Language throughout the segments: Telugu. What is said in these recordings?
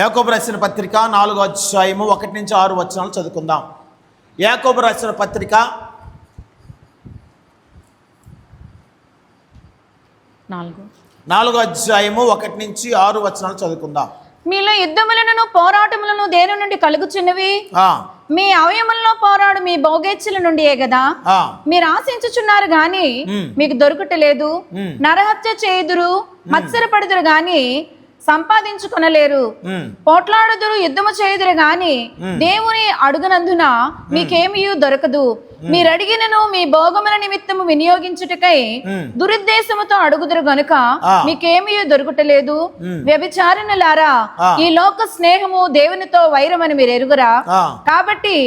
యాకోబు రాసిన పత్రిక 4వ అధ్యాయము 1 నుంచి 6 వచనాలు చదువుకుందాం. యాకోబు రాసిన పత్రిక 4వ అధ్యాయము 1 నుంచి 6 వచనాలు చదువుకుందాం. మీలో యుద్ధములను పోరాటములను దేని నుండి కలుగుచున్నవి? మీ అవయములలో పోరాడు మీ భోగేచ్ఛల నుండియే కదా. మీరు ఆశించుచున్నారు గాని మీకు దొరుకుటలేదు. నరహత్య చేయుదురు, మత్సరపడుదురు గాని సంపాదించుకొనలేరు. పోట్లాడుదురు, యుద్ధము చేయుదురు గాని దేవుని అడుగునందున మీకేమీ దొరకదు. మీరు అడిగినను మీ భోగముల నిమిత్తము వినియోగించుటకై దురుద్దేశముతో అడుగుదురు గనుక మీకేమీ దొరుకుటలేదు. వ్యభిచారిణులారా, ఈ లోక స్నేహము దేవునితో వైరమని మీరు ఎరుగురా? కాబట్టి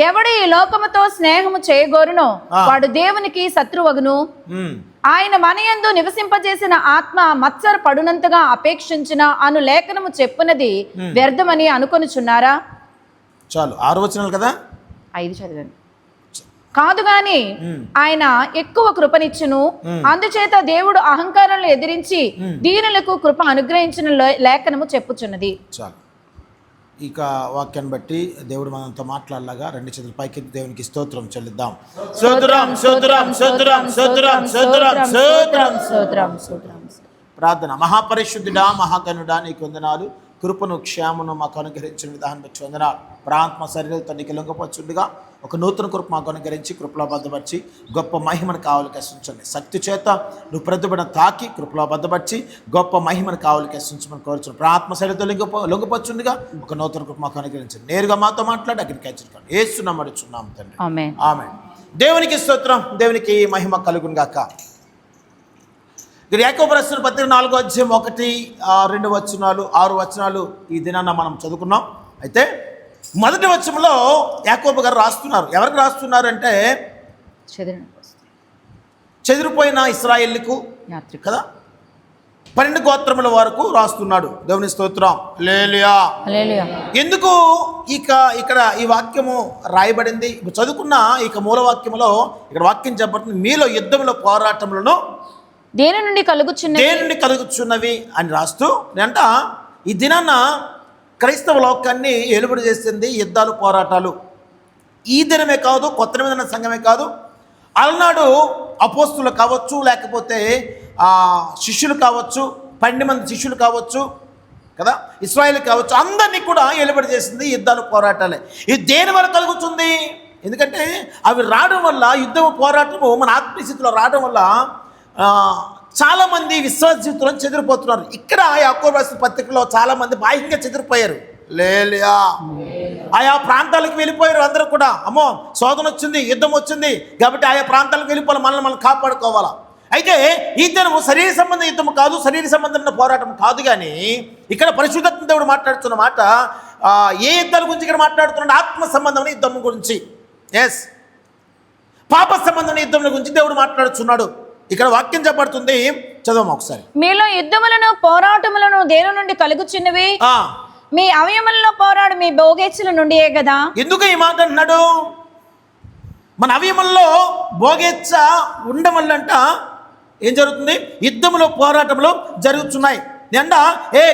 ఎవడు ఈ లోకముతో స్నేహము చేయగోరునో వాడు దేవునికి శత్రువగును. ఆయన మనయందు నివసింపజేసిన ఆత్మ మత్సర పడునంతగా అపేక్షించిన అను లేఖనము చెప్పునది వ్యర్థమని అనుకొనుచున్నారా? చాలు 6 వచనాలు కదా, 5 చదివాను. కాదు గాని ఆయన ఎక్కువ కృపనిచ్చును. అందుచేత దేవుడు అహంకారాలను ఎదిరించి దీనులకు కృప అనుగ్రహించిన లేఖనము చెప్పుచున్నది. చాలు. ఇక వాక్యాన్ని బట్టి దేవుడు మనతో మాట్లాడలాగా 2 చేతుల పైకి దేవునికి స్తోత్రం చెల్లిద్దాం. స్తోత్రం స్తోత్రం స్తోత్రం స్తోత్రం స్తోత్రం స్తోత్రం స్తోత్రం స్తోత్రం. ప్రార్థన. మహాపరిశుద్ధుడా, మహాగణుడా, నీకు వందనాలు. కృపను క్షేమను మాకు అనుగ్రహించిన విధానం బట్టి వందనాలు. ప్రాంతమ శరీరాలతో నీకు లొంగపరచుండగా ఒక నూతన కృప మాకు అనుగ్రహించి కృపలో భద్రపరిచి గొప్ప మహిమను కావలికి ఎస్సించండి. శక్తి చేత నువ్వు ప్రతిభను తాకి కృపలో భద్రపరిచి గొప్ప మహిమను కావలికి ఎస్సించమని కోరుచున్నాను. ప్రాంతమ శరీరంతో లొంగపరచుండగా ఒక నూతన కృప మాకు అనుగ్రహించండి. నేరుగా మాతో మాట్లాడి అక్కడికి హెచ్చరికండి. యేసు నమ్మడుచున్నాం తండ్రి, ఆమేన్. దేవునికి స్తోత్రం, దేవునికి మహిమ కలుగును గాక. యాకోబు రాసిన పత్రిక 4వ అధ్యాయం 1, 2 వచనాలు, 6 వచనాలు ఈ దినాన్న మనం చదువుకున్నాం. అయితే మొదటి వచనంలో యాకోబు గారు రాస్తున్నారు. ఎవరికి రాస్తున్నారు అంటే చెదిరిపోయిన ఇశ్రాయేలుకు కదా, 12 గోత్రముల వరకు రాస్తున్నాడు. దేవుని స్తోత్రం, హల్లెలూయా. ఎందుకు ఇక్కడ ఈ వాక్యము రాయబడింది? ఇప్పుడు చదువుకున్న ఇక మూలవాక్యములో ఇక్కడ వాక్యం చెప్పబడుతుంది, మీలో యుద్ధముల పోరాటములను దేని నుండి కలుగుచున్నవి అని రాస్తూ అంట. ఈ దినాన్న క్రైస్తవ లోకాన్ని ఏలుబడి చేస్తుంది యుద్ధాలు, పోరాటాలు. ఈ దినమే కాదు, కొత్త నిబంధన సంఘమే కాదు, అలనాడు అపోస్తులు కావచ్చు, లేకపోతే శిష్యులు కావచ్చు, 12 మంది శిష్యులు కావచ్చు కదా, ఇశ్రాయేలు కావచ్చు, అందరినీ కూడా ఏలుబడి చేసింది యుద్ధాలు, పోరాటాలే. ఇది దేని వల్ల కలుగుతుంది? ఎందుకంటే అవి రావడం వల్ల, యుద్ధము పోరాటము మన ఆత్మీయస్థితిలో రావడం వల్ల చాలామంది విశ్వాస జీవితంలో చెదిరిపోతున్నారు. ఇక్కడ యాకోబు రాసిన పత్రికలో చాలామంది బాహ్యంగా చెదిరిపోయారు. హల్లెలూయా. ఆయా ప్రాంతాలకు వెళ్ళిపోయారు అందరూ కూడా. అమ్మో, శోధన వచ్చింది, యుద్ధం వచ్చింది కాబట్టి ఆయా ప్రాంతాలకు వెళ్ళిపోవాలి, మనల్ని మనం కాపాడుకోవాలా. అయితే ఈ దినము శరీర సంబంధ యుద్ధం కాదు, శరీర సంబంధమైన పోరాటం కాదు. కానీ ఇక్కడ పరిశుద్ధాత్మ దేవుడు మాట్లాడుతున్న మాట ఏ యుద్ధాల గురించి ఇక్కడ మాట్లాడుతున్నాడు? ఆత్మ సంబంధమైన యుద్ధం గురించి. ఎస్, పాప సంబంధమైన యుద్ధం గురించి దేవుడు మాట్లాడుతున్నాడు. ఇక్కడ వాక్యం చెప్పబడుతుంది, చదవమా ఒకసారి. మీలో యుద్ధములను పోరాటములను దేని నుండి కలుగుచున్నవి? మీ అవయములలో పోరాడు మీ భోగేచ్ఛల నుండియే కదా. ఎందుకు ఈ మాట అన్నాడు? మన అవయముల్లో భోగేచ్ఛ ఉండడం వల్లంట ఏం జరుగుతుంది? యుద్ధములో, పోరాటంలో జరుగుతున్నాయి. నిండా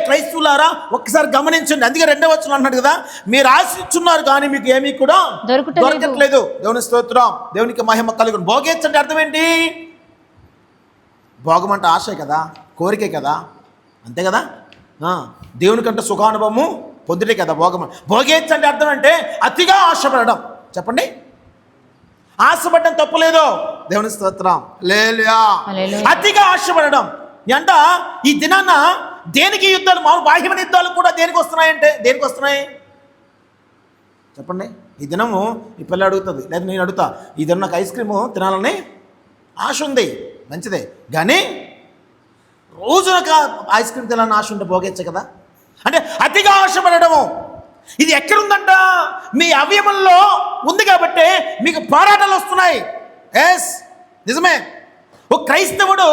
క్రైస్తవులారా ఒక్కసారి గమనించండి. అందుకే 2వ వచనం అన్నాడు కదా, మీరు ఆశిస్తున్నారు కానీ మీకు ఏమీ కూడా దొరకట్లేదు. దేవుని స్తోత్రం, దేవునికి మహిమ కలుగును. భోగేచ్ఛ అంటే అర్థం ఏంటి? భోగం అంటే ఆశే కదా, కోరికే కదా, అంతే కదా. దేవుని కంటే సుఖానుభవము పొందుటే కదా భోగం. భోగేచ్ఛ అంటే అర్థం అంటే అతిగా ఆశపడడం. చెప్పండి, ఆశపడడం తప్పులేదు. దేవుని స్తోత్రం, హల్లెలూయా. అతిగా ఆశపడడం అంట. ఈ దినాన్న దేనికి యుద్ధాలు? మామూలు బాహ్యమైన యుద్ధాలు కూడా దేనికి వస్తున్నాయంటే దేనికి వస్తున్నాయి చెప్పండి? ఈ దినము ఈ పిల్ల అడుగుతుంది, లేదా నేను అడుగుతా, ఈ దినం నాకు ఐస్ క్రీము తినాలని ఆశ ఉంది, మంచిదే. కానీ రోజు నాకు ఐస్ క్రీమ్ తినాలని ఆశ ఉంటే భోగేచ్చ కదా. అంటే అతిగా ఆశపడము. ఇది ఎక్కడుందంట? మీ అవయవంలో ఉంది కాబట్టి మీకు పోరాటాలు వస్తున్నాయి. ఎస్, నిజమే. ఒక క్రైస్తవుడు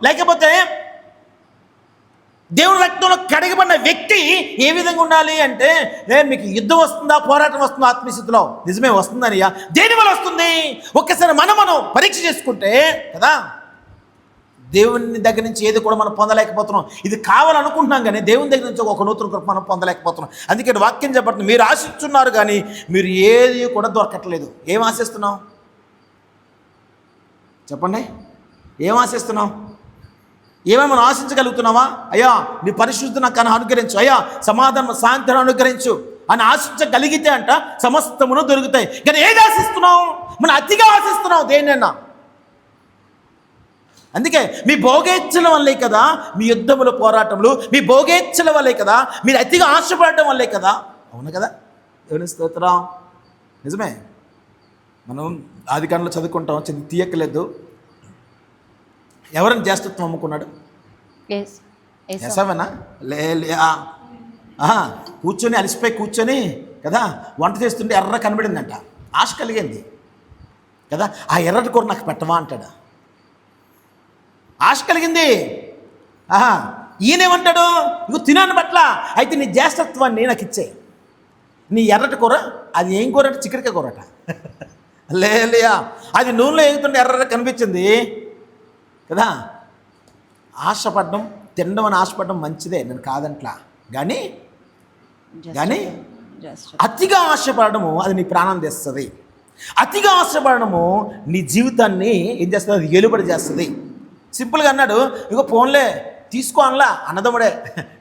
లేకపోతే దేవుని రక్తంలో కడగబడిన వ్యక్తి ఏ విధంగా ఉండాలి అంటే, మీకు యుద్ధం వస్తుందా, పోరాటం వస్తుందా ఆత్మీయస్థితిలో? నిజమే, వస్తుందనియా. దేనివల్ల వస్తుంది? ఒక్కసారి మనం పరీక్ష చేసుకుంటే కదా, దేవుని దగ్గర నుంచి ఏది కూడా మనం పొందలేకపోతున్నాం. ఇది కావాలనుకుంటున్నాం కానీ దేవుని దగ్గర నుంచి ఒక నూతన కృప మనం పొందలేకపోతున్నాం. అందుకే వాక్యం చెప్పబడుతుంది, మీరు ఆశిస్తున్నారు కానీ మీరు ఏది కూడా దొరకట్లేదు. ఏం ఆశిస్తున్నాం చెప్పండి? ఏం ఆశిస్తున్నాం? ఏమేమి మనం ఆశించగలుగుతున్నావా? అయ్యా నీ పరిశుద్ధి నాకు అనుగ్రహించు, అయ్యా సమాధానం శాంతిని అనుగ్రహించు అని ఆశించగలిగితే అంట సమస్తమును దొరుకుతాయి. కానీ ఏది ఆశిస్తున్నావు? మనం అతిగా ఆశిస్తున్నావు దేన్నైనా. అందుకే మీ భోగేచ్ఛల వల్లే కదా మీ యుద్ధముల పోరాటములు, మీ భోగేచ్ఛల వల్లే కదా మీరు అతిగా ఆశపడటం వల్లే కదా. అవును కదా? దేవుని స్తోత్రం. నిజమే. మనం ఆదికాండంలో చదువుకుంటాం, తీయక్కలేదు. ఎవరిని జ్యేష్ఠత్వం అమ్ముకున్నాడు? ఏసావేనా? లేయా. కూర్చొని అలసిపోయి కూర్చొని కదా వంట చేస్తుంటే ఎర్ర కనబడిందంట, ఆశ కలిగింది కదా, ఆ ఎర్రటి కూర నాకు పెట్టవా అంటాడు. ఆశ కలిగింది. ఈయనేమంటాడు? నువ్వు తినాను పట్ల అయితే నీ జ్యేష్ఠత్వాన్ని నాకు ఇచ్చే. నీ ఎర్రటి కూర అది ఏం కూర అంటే చికెన్కాయ కూరట. లేయా. అది నూనెలో ఏగుతుంటే ఎర్ర కనిపించింది కదా. ఆశపడడం, తినడం అని ఆశపడడం మంచిదే, నేను కాదంట్లా. కానీ అతిగా ఆశపడము అది నీ ప్రాణం తెస్తుంది. అతిగా ఆశపడము నీ జీవితాన్ని ఏం చేస్తుంది? అది ఎలుబడి చేస్తుంది. సింపుల్గా అన్నాడు, ఇగో ఫోన్లే తీసుకో అనలా, అన్నదమ్ముడే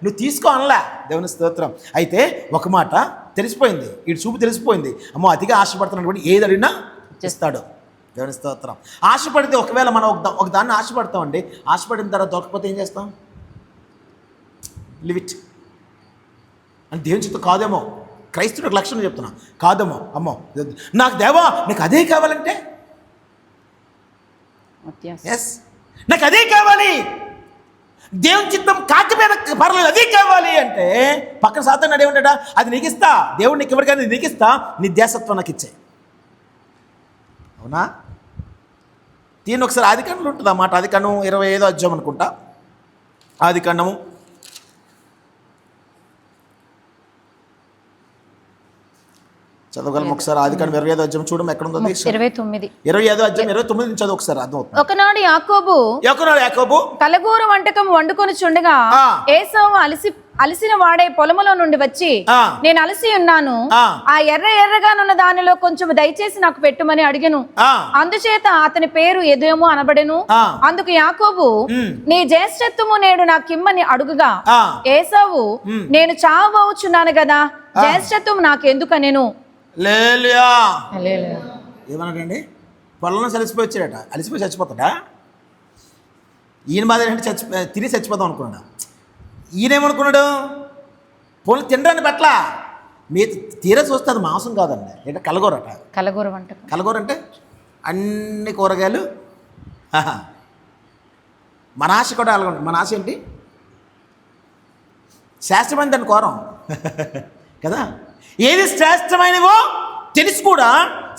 నువ్వు తీసుకో అనలా. దేవుని స్తోత్రం. అయితే ఒక మాట తెలిసిపోయింది, వీడి చూపు తెలిసిపోయింది. అమ్మో అతిగా ఆశపడుతున్నాడు కూడా ఏది అడిగినా చేస్తాడు. దేవుని స్తోత్రం. ఆశపడితే ఒకవేళ మనం ఒక దాన్ని ఆశపడతామండి, ఆశపడిన తర్వాత దొరకకపోతే ఏం చేస్తాం? లివ్ ఇట్ అని దేవుని చిత్తం కాదేమో. క్రైస్తవుడికి లక్షణం చెప్తున్నా, కాదేమో. అమ్మో నాకు దేవా నీకు అదే కావాలంటే ఎస్ నాకు అదే కావాలి, దేవుని చిత్తం కాకపోయినా పర్లేదు అదే కావాలి అంటే పక్కన సాతానుడు ఏమంటాడా? అది నీకు ఇస్తా, దేవుడు నీకు ఎవరికైనా నీకు ఇస్తా, నీ ధ్యాసత్వం నాకు ఇచ్చే. అవునా? దీన్ని ఒకసారి ఆదికాండంలో ఉంటుంది అన్నమాట. ఆదికాండం 25వ అధ్యాయం అనుకుంటా. ఆదికాండము చదవగలం ఒకసారి. ఆదికాండం 25వ అధ్యాయం చూడము ఎక్కడ ఉందో. 25వ అధ్యాయం 29 నుంచి చదువు ఒకసారి, అర్థమవుతుంది. ఒకనాడు యాకోబు కలగూర వంటకం వండుకొని చుండగా ఏసావు అలసిన వాడే పొలములో నుండి వచ్చి, నేను అలసి ఉన్నాను, ఆ ఎర్రగానున్న దానిలో కొంచెం దయచేసి నాకు పెట్టుమని అడిగెను. అందుచేత అతని పేరు ఎదోము అనబడెను. అందుకు యాకోబు, నీ జ్యేష్ఠత్వము నేడు నాకిమ్మని అడుగుగా ఏసావు, నేను చావబోచున్నాను కదా, జ్యేష్ఠత్వం నాకెందుకనెను. ఏమన్నాడండి? పొలంలో అలసిపోయి వచ్చాడట. అలసిపోయి చచ్చిపోతాడా? ఈయన బాధ ఏంటంటే తిరిగి చచ్చిపోతాం అనుకున్నాడు. ఈయనేమనుకున్నాడు? పొలం తినడాన్ని పట్ల మీ తీర చూస్తే అది మాంసం కాదండి, ఏంటంటే కలగూరట. కలగూర అంటే అన్ని కూరగాయలు. మన ఆశ కూడా అలాగ. మన ఆశ ఏంటి? శాస్త్రమైన దాన్ని కోరం కదా. ఏది శ్రేష్టమైనవో తెలిసి కూడా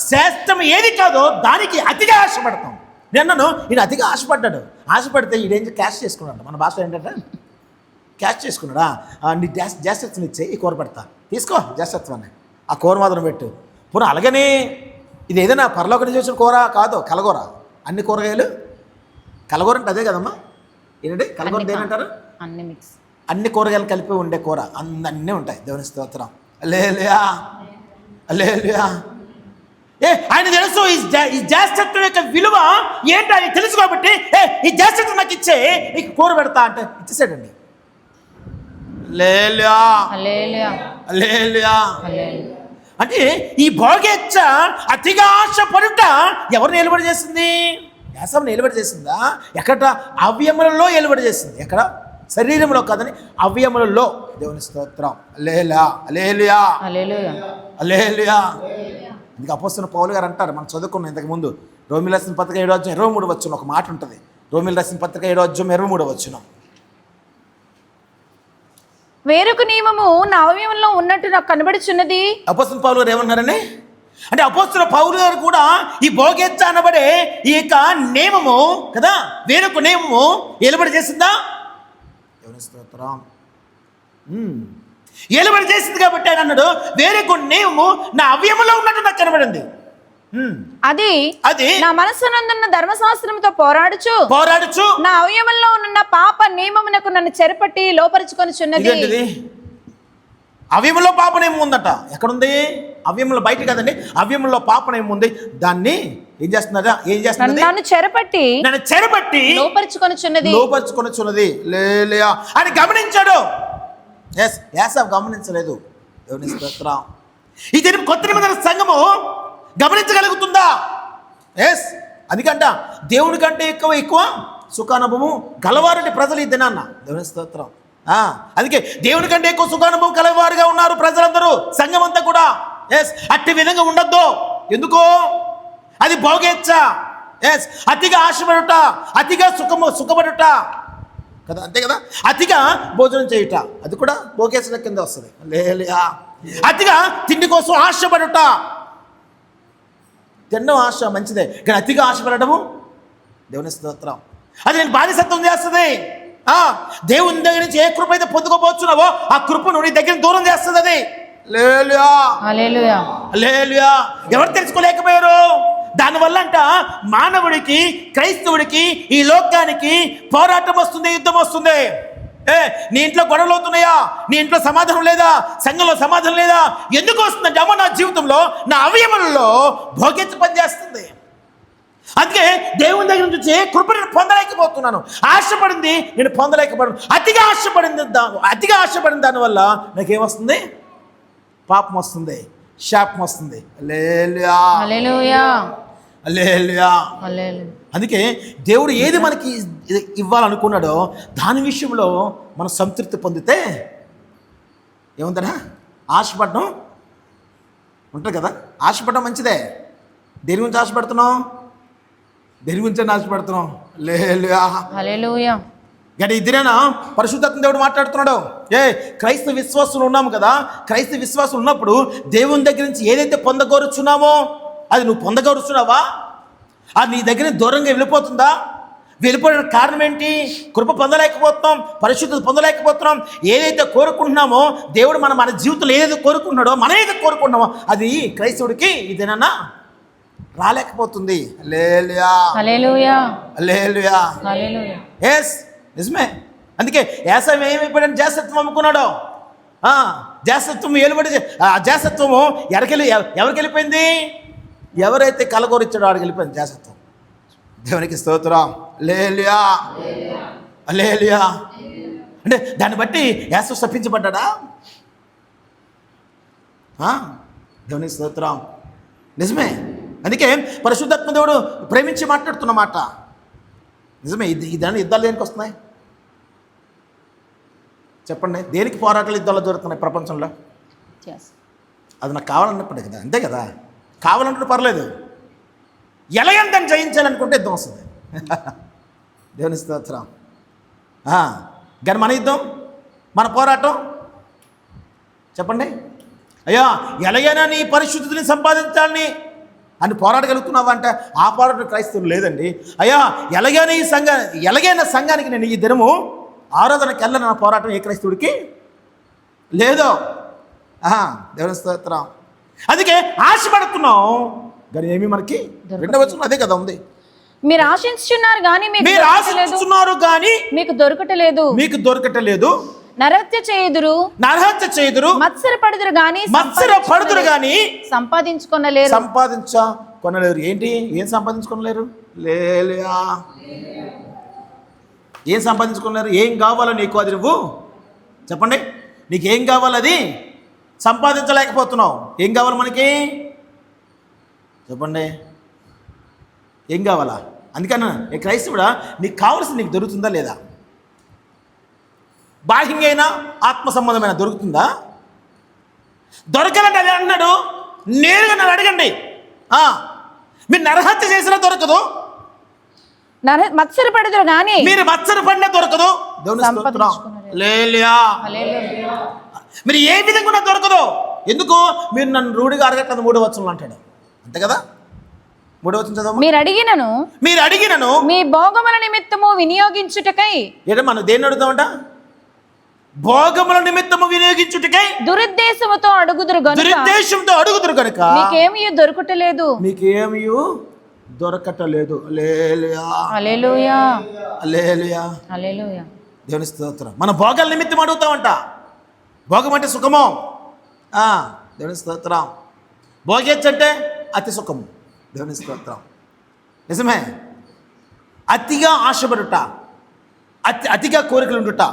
శ్రేష్టం ఏది కాదో దానికి అతిగా ఆశపడతాం. నేను ఈయన అతిగా ఆశపడ్డాడు. ఆశపడితే ఈడేం క్యాష్ చేసుకున్నాడు. మన భాషలో ఏంటంటే క్యాష్ చేసుకున్నాడా? నీ జ్యేష్ఠత్వం ఇచ్చే, ఈ కూర పెడతా, తీసుకో జ్యేష్ఠత్వాన్ని, ఆ కూర మాత్రం పెట్టు. పూర్ణ అలాగనే ఇది ఏదైనా పరలోక నుంచి వచ్చిన కూర కాదు, కలగూర. అన్ని కూరగాయలు కలగూర అంటే అదే కదమ్మా. ఏంటంటే కలగూర దేనంటారు? అన్ని కూరగాయలు కలిపి ఉండే కూర, అన్నీ ఉంటాయి. దేవుని స్తోత్రం. హల్లెలూయా. ఆయన తెలుసు ఈ జ్యేష్ఠత్వం యొక్క విలువ ఏంటి అని తెలుసు కాబట్టి ఈ జ్యేష్ఠత్వం నాకు ఇచ్చే, నీకు కూర పెడతా అంటే ఇచ్చేసాడండి. అంటే ఈ భోగేచ్ఛ అతిగా ఆశపడుట ఎవరిని నిలబడి చేసింది? యాసవని నిలబడి చేసిందా? ఎక్కడ? అవయములలో నిలబడి చేసింది. ఎక్కడ? శరీరంలో కాదని అవయములలో. దేవుని స్తోత్రం. హల్లెలూయా. ఇందుకు అపోస్తలుడైన పౌలు గారు అంటారు, మనం చదువుకున్నాం ఇంతకుముందు, రోమీయులకు రాసిన పత్రిక 7వ అధ్యాయం 23వ వచనం ఒక మాట ఉంటుంది. రోమీయులకు రాసిన పత్రిక 7వ అధ్యాయం 23వ వచనం, వేరొక నియమము నా అవయవంలో ఉన్నట్టు నాకు కనబడుచున్నది. అపోస్తలుడైన పౌలు గారు ఏమన్నారని అంటే, అపోస్తలుడైన పౌలు గారు కూడా ఈ భోగేచ్ఛ అనబడే ఈ యొక్క నియమము కదా, వేరొక నియమము ఏలుబడి చేసిందా? దేవుని స్తోత్రం. ఏలుబడి చేసింది కాబట్టి ఆయన అన్నాడు, వేరే కొన్ని నియమము నా అవయవంలో ఉన్నట్టు నాకు కనబడింది. అది నా మనస్సునందున్న ధర్మశాస్త్రంతో పోరాడుచు నా అవయవంలో ఉన్న పాప నియమమునకు నన్ను చెరపట్టి లోపరుచుకొనుచున్నది. అవయవంలో పాప నియమం ఉందట. ఎక్కడుంది? అవయవంలో, బయట కదండి, అవయవంలో పాప నియమం ఉంది. దాన్ని ఏం చేస్తున్నదా? నన్ను చెరపట్టి లోపరుచుకొనుచున్నది లేలేయా అని గమనించాడు. యాసావు గమనించలేదు. దేవుని స్తోత్రం. ఇది కొత్త నిబంధన సంఘము గమనించగలుగుతుందా? అందుకంట దేవుని కంటే ఎక్కువ సుఖానుభవం గలవారంటే ప్రజలు ఈ దినాన్న. దేవుని స్తోత్రం. అందుకే దేవుని కంటే ఎక్కువ సుఖానుభవం కలవారుగా ఉన్నారు ప్రజలందరూ, సంఘం అంతా కూడా. అట్టి విధంగా ఉండొద్దు. ఎందుకో? అది భోగేచ్ఛ. అతిగా ఆశపడుట, అతిగా సుఖపడుట కదా, అంతే కదా. అతిగా భోజనం చేయుట, అది కూడా భోగేచ్ఛ కింద వస్తుంది. లేలేయా. అతిగా తిండి కోసం ఆశపడుట, తినడం ఆశ మంచిదే, కానీ అతిగా ఆశపడటము దేవుని స్తోత్రం. అది నేను బానిసత్వం చేస్తుంది. దేవుని దగ్గర నుంచి ఏ కృప అయితే పొందుకోబోతున్నావో ఆ కృపను నీ దగ్గర దూరం చేస్తుంది అది. హల్లెలూయా. ఎవరు తెలుసుకోలేకపోయారు? దానివల్ల అంట మానవుడికి, క్రైస్తవుడికి, ఈ లోకానికి పోరాటం వస్తుంది, యుద్ధం వస్తుంది. నీ ఇంట్లో గొడవలు అవుతున్నాయా? నీ ఇంట్లో సమాధానం లేదా? సంఘంలో సమాధానం లేదా? ఎందుకు వస్తుందంటే అమ్మ నా జీవితంలో, నా అవయవంలో భోగెచ్చ పనిచేస్తుంది. అందుకే దేవుని దగ్గర నుంచి కృపను పొందలేకపోతున్నాను. ఆశపడింది నేను పొందలేకపోయాను. అతిగా ఆశపడింది దానివల్ల నాకేమొస్తుంది? పాపం వస్తుంది, శాపం వస్తుంది. హల్లెలూయా. అందుకే దేవుడు ఏది మనకి ఇవ్వాలనుకున్నాడో దాని విషయంలో మనం సంతృప్తి పొందితే ఏముందరా? ఆశపడడం ఉంటుంది కదా. ఆశపడడం మంచిదే. దేని గురించి ఆశపడుతున్నాం? దేని గురించి ఆశపడుతున్నాం? హల్లెలూయా. గడి ఇద్దరేనా పరిశుద్ధాత్మ దేవుడు మాట్లాడుతున్నాడు. క్రైస్తవ విశ్వాసులు ఉన్నాము కదా. క్రైస్తవ విశ్వాసులు ఉన్నప్పుడు దేవుని దగ్గర నుంచి ఏదైతే పొందగోరుచున్నామో అది నువ్వు పొందగోరుచున్నావా? అది నీ దగ్గర దూరంగా వెళ్ళిపోతుందా? వెళ్ళిపోయిన కారణం ఏంటి? కృప పొందలేకపోతున్నాం, పరిశుద్ధత పొందలేకపోతున్నాం. ఏదైతే కోరుకుంటున్నామో దేవుడు మన జీవితంలో ఏదైతే కోరుకుంటున్నాడో, మనం ఏదైతే కోరుకుంటున్నామో అది క్రైస్తవుడికి ఇదేనా రాలేకపోతుంది. నిజమే. అందుకే ఏసావు ఏమైపోయాడు? జాసత్వం అమ్ముకున్నాడు. జాసత్వం ఏలుబడి, జాసత్వము ఎవరికి వెళ్ళిపోయింది? ఎవరైతే కలగోరిచ్చాడో వాడికి వెళ్ళిపోయింది జాసత్వం. దేవునికి స్తోత్రం. హల్లెలూయా. అంటే దాన్ని బట్టి ఏసావు శపించబడ్డా? దేవునికి స్తోత్రం. నిజమే. అందుకే పరిశుద్ధాత్మ దేవుడు ప్రేమించి మాట్లాడుతున్నమాట నిజమే. దాని యుద్ధాలు దేనికి వస్తున్నాయి చెప్పండి? దేనికి పోరాటాలు యుద్ధాలు జరుగుతున్నాయి ప్రపంచంలో? అది నాకు కావాలన్నప్పుడే కదా, అంతే కదా. కావాలంటే పర్లేదు, ఎలాగంతని జయించాలనుకుంటే యుద్ధం వస్తుంది. దేవుని స్తోత్రం. కానీ మన యుద్ధం, మన పోరాటం చెప్పండి. అయ్యా ఎలాగైనా నీ పరిశుద్ధిని సంపాదించాలని అని పోరాడగలుగుతున్నావా అంటే ఆ పోరాటం క్రైస్తవులు లేదండి. అయ్యా ఎలాగైనా సంఘానికి నేను ఈ దినము ఆరాధనకి వెళ్ళను, నా పోరాటం ఏ క్రైస్తవుడికి లేదో. దేవుని స్తోత్రం. అందుకే ఆశపడుతున్నాం కానీ ఏమి మనకి రెండవచ్చు అదే కదా ఉంది. మీరు ఆశించున్నారు కానీ మీకు దొరకటలేదు. నరహత్య చేయుదురు, మత్సరపడుదురు గాని సంపాదించుకొనలేరు. ఏంటి? ఏం సంపాదించుకోలేరు? ఏం సంపాదించుకోలేరు? ఏం కావాలో నీకు అది నువ్వు చెప్పండి. నీకేం కావాలది సంపాదించలేకపోతున్నావు. ఏం కావాలి మనకి చెప్పండి? ఏం కావాలా? అందుకన్నా ఏ క్రైస్తవుడా నీకు కావాల్సింది నీకు దొరుకుతుందా లేదా? బాహ్యంగా ఆత్మ సంబంధమైన దొరుకుతుందా? దొరకదండి. అది అన్నాడు. నేరుగా నన్ను అడగండి. మీరు నరహత్య చేసినా దొరకదు, మత్సరపడదురు కానీ మీరు మత్సరపడినా దొరకదు. మీరు ఏ విధంగా దొరకదు. ఎందుకు? మీరు నన్ను రూఢిగా అడగట్లేదు. 3వ వచనంలో అంటాడు, అంతే కదా. 3వ వచనం చదవ. మీరు అడిగినను మీ భోగముల నిమిత్తము వినియోగించుటకై. మనం దేన్ని అడుగుతామంట? భోగముల నిమిత్తము వినియోగించుటకై దురుద్దేశముతో అడుగుదురు గనుక మీకేమీ దొరకటలేదు. హల్లెలూయా హల్లెలూయా. దేవుని స్తోత్రం. మన భోగాల నిమిత్తం అడుగుతామంట. భోగం అంటే సుఖము. దేవుని స్తోత్రం. భోగేచ్చంటే అతి సుఖము. దేవుని స్తోత్రం. నిజమే. అతిగా ఆశపడుట, అతిగా కోరికలు ఉండుట.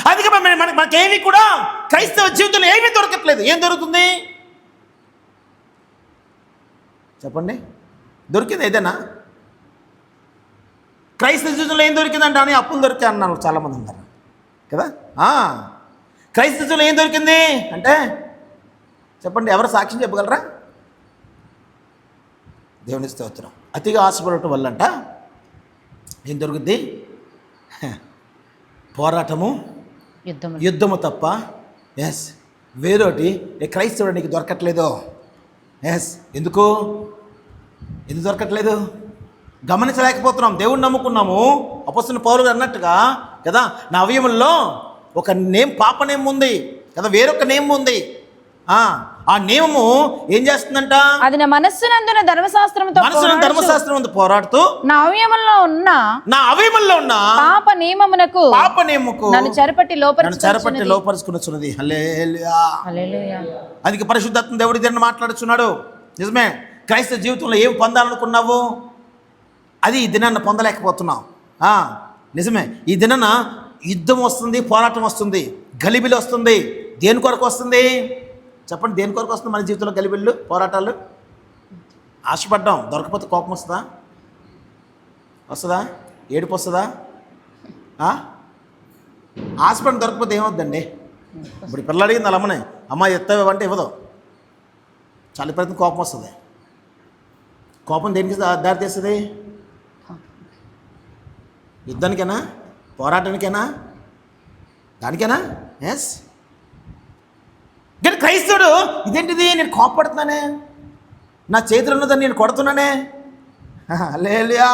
అందుకే మనకేమి కూడా క్రైస్తవ జీవితంలో ఏమీ దొరకట్లేదు. ఏం దొరుకుతుంది చెప్పండి? దొరికింది ఏదైనా? క్రైస్తవ జీవితంలో ఏం దొరికిందంటే అని అప్పులు దొరికాయి అన్నారు చాలామంది అందరు కదా. క్రైస్తవ జీవితంలో ఏం దొరికింది అంటే చెప్పండి, ఎవరు సాక్ష్యం చెప్పగలరా? దేవుని స్తోత్రం. అతిగా ఆశపడటం వల్లంట ఏం దొరుకుద్ది? పోరాటము, యుద్ధము తప్ప వేరోటి క్రైస్తవుడు నీకు దొరకట్లేదు. ఎందుకు దొరకట్లేదు? గమనించలేకపోతున్నాం. దేవుడిని నమ్ముకున్నాము. అపొస్తలుడైన పౌలు అన్నట్టుగా కదా, నా అవయవంలో ఒక పాప నేమ్ ఉంది కదా, వేరొక నేమ్ ఉంది. ఆ నియమము ఏం చేస్తుందంట? అది నా మనస్సునందున ధర్మశాస్త్రముతో పోరాడుతూ నా అవయవంలో ఉన్న పాప నియమమునకు నన్ను చెరపట్టి లోపరుచుకున్నది. హల్లెలూయా. అందుకే పరిశుద్ధాత్మ దేవుడి దగ్గర మాట్లాడుచున్నాడు. నిజమే. క్రైస్తవ జీవితంలో ఏం పొందాలనుకున్నావు అది ఈ దినాన్ని పొందలేకపోతున్నావు. నిజమే. ఈ దినాన యుద్ధం వస్తుంది, పోరాటం వస్తుంది, గలిబిలి వస్తుంది. దేని కొరకు వస్తుంది చెప్పండి? దేని కొరకు వస్తుంది మన జీవితంలో గలిబిళ్ళు, పోరాటాలు? ఆశపడ్డాం, దొరకపోతే కోపం వస్తుందా? ఏడుపు వస్తుందా? ఆశపడి దొరకపోతే ఏమవుద్దండి? ఇప్పుడు పిల్లలు అడిగింది అలా అమ్మనే, అమ్మ ఎత్తవంటే ఇవ్వదు. చాలా ప్రయత్నం కోపం వస్తుంది. కోపం దేనికి దారి తీస్తుంది? యుద్ధానికైనా, పోరాటానికైనా, దానికైనా. కానీ క్రైస్తవుడు ఇదేంటిది, నేను కోపడుతున్నానే, నా చేతులు ఉన్నదని నేను కొడుతున్నానే. హల్లెలూయా.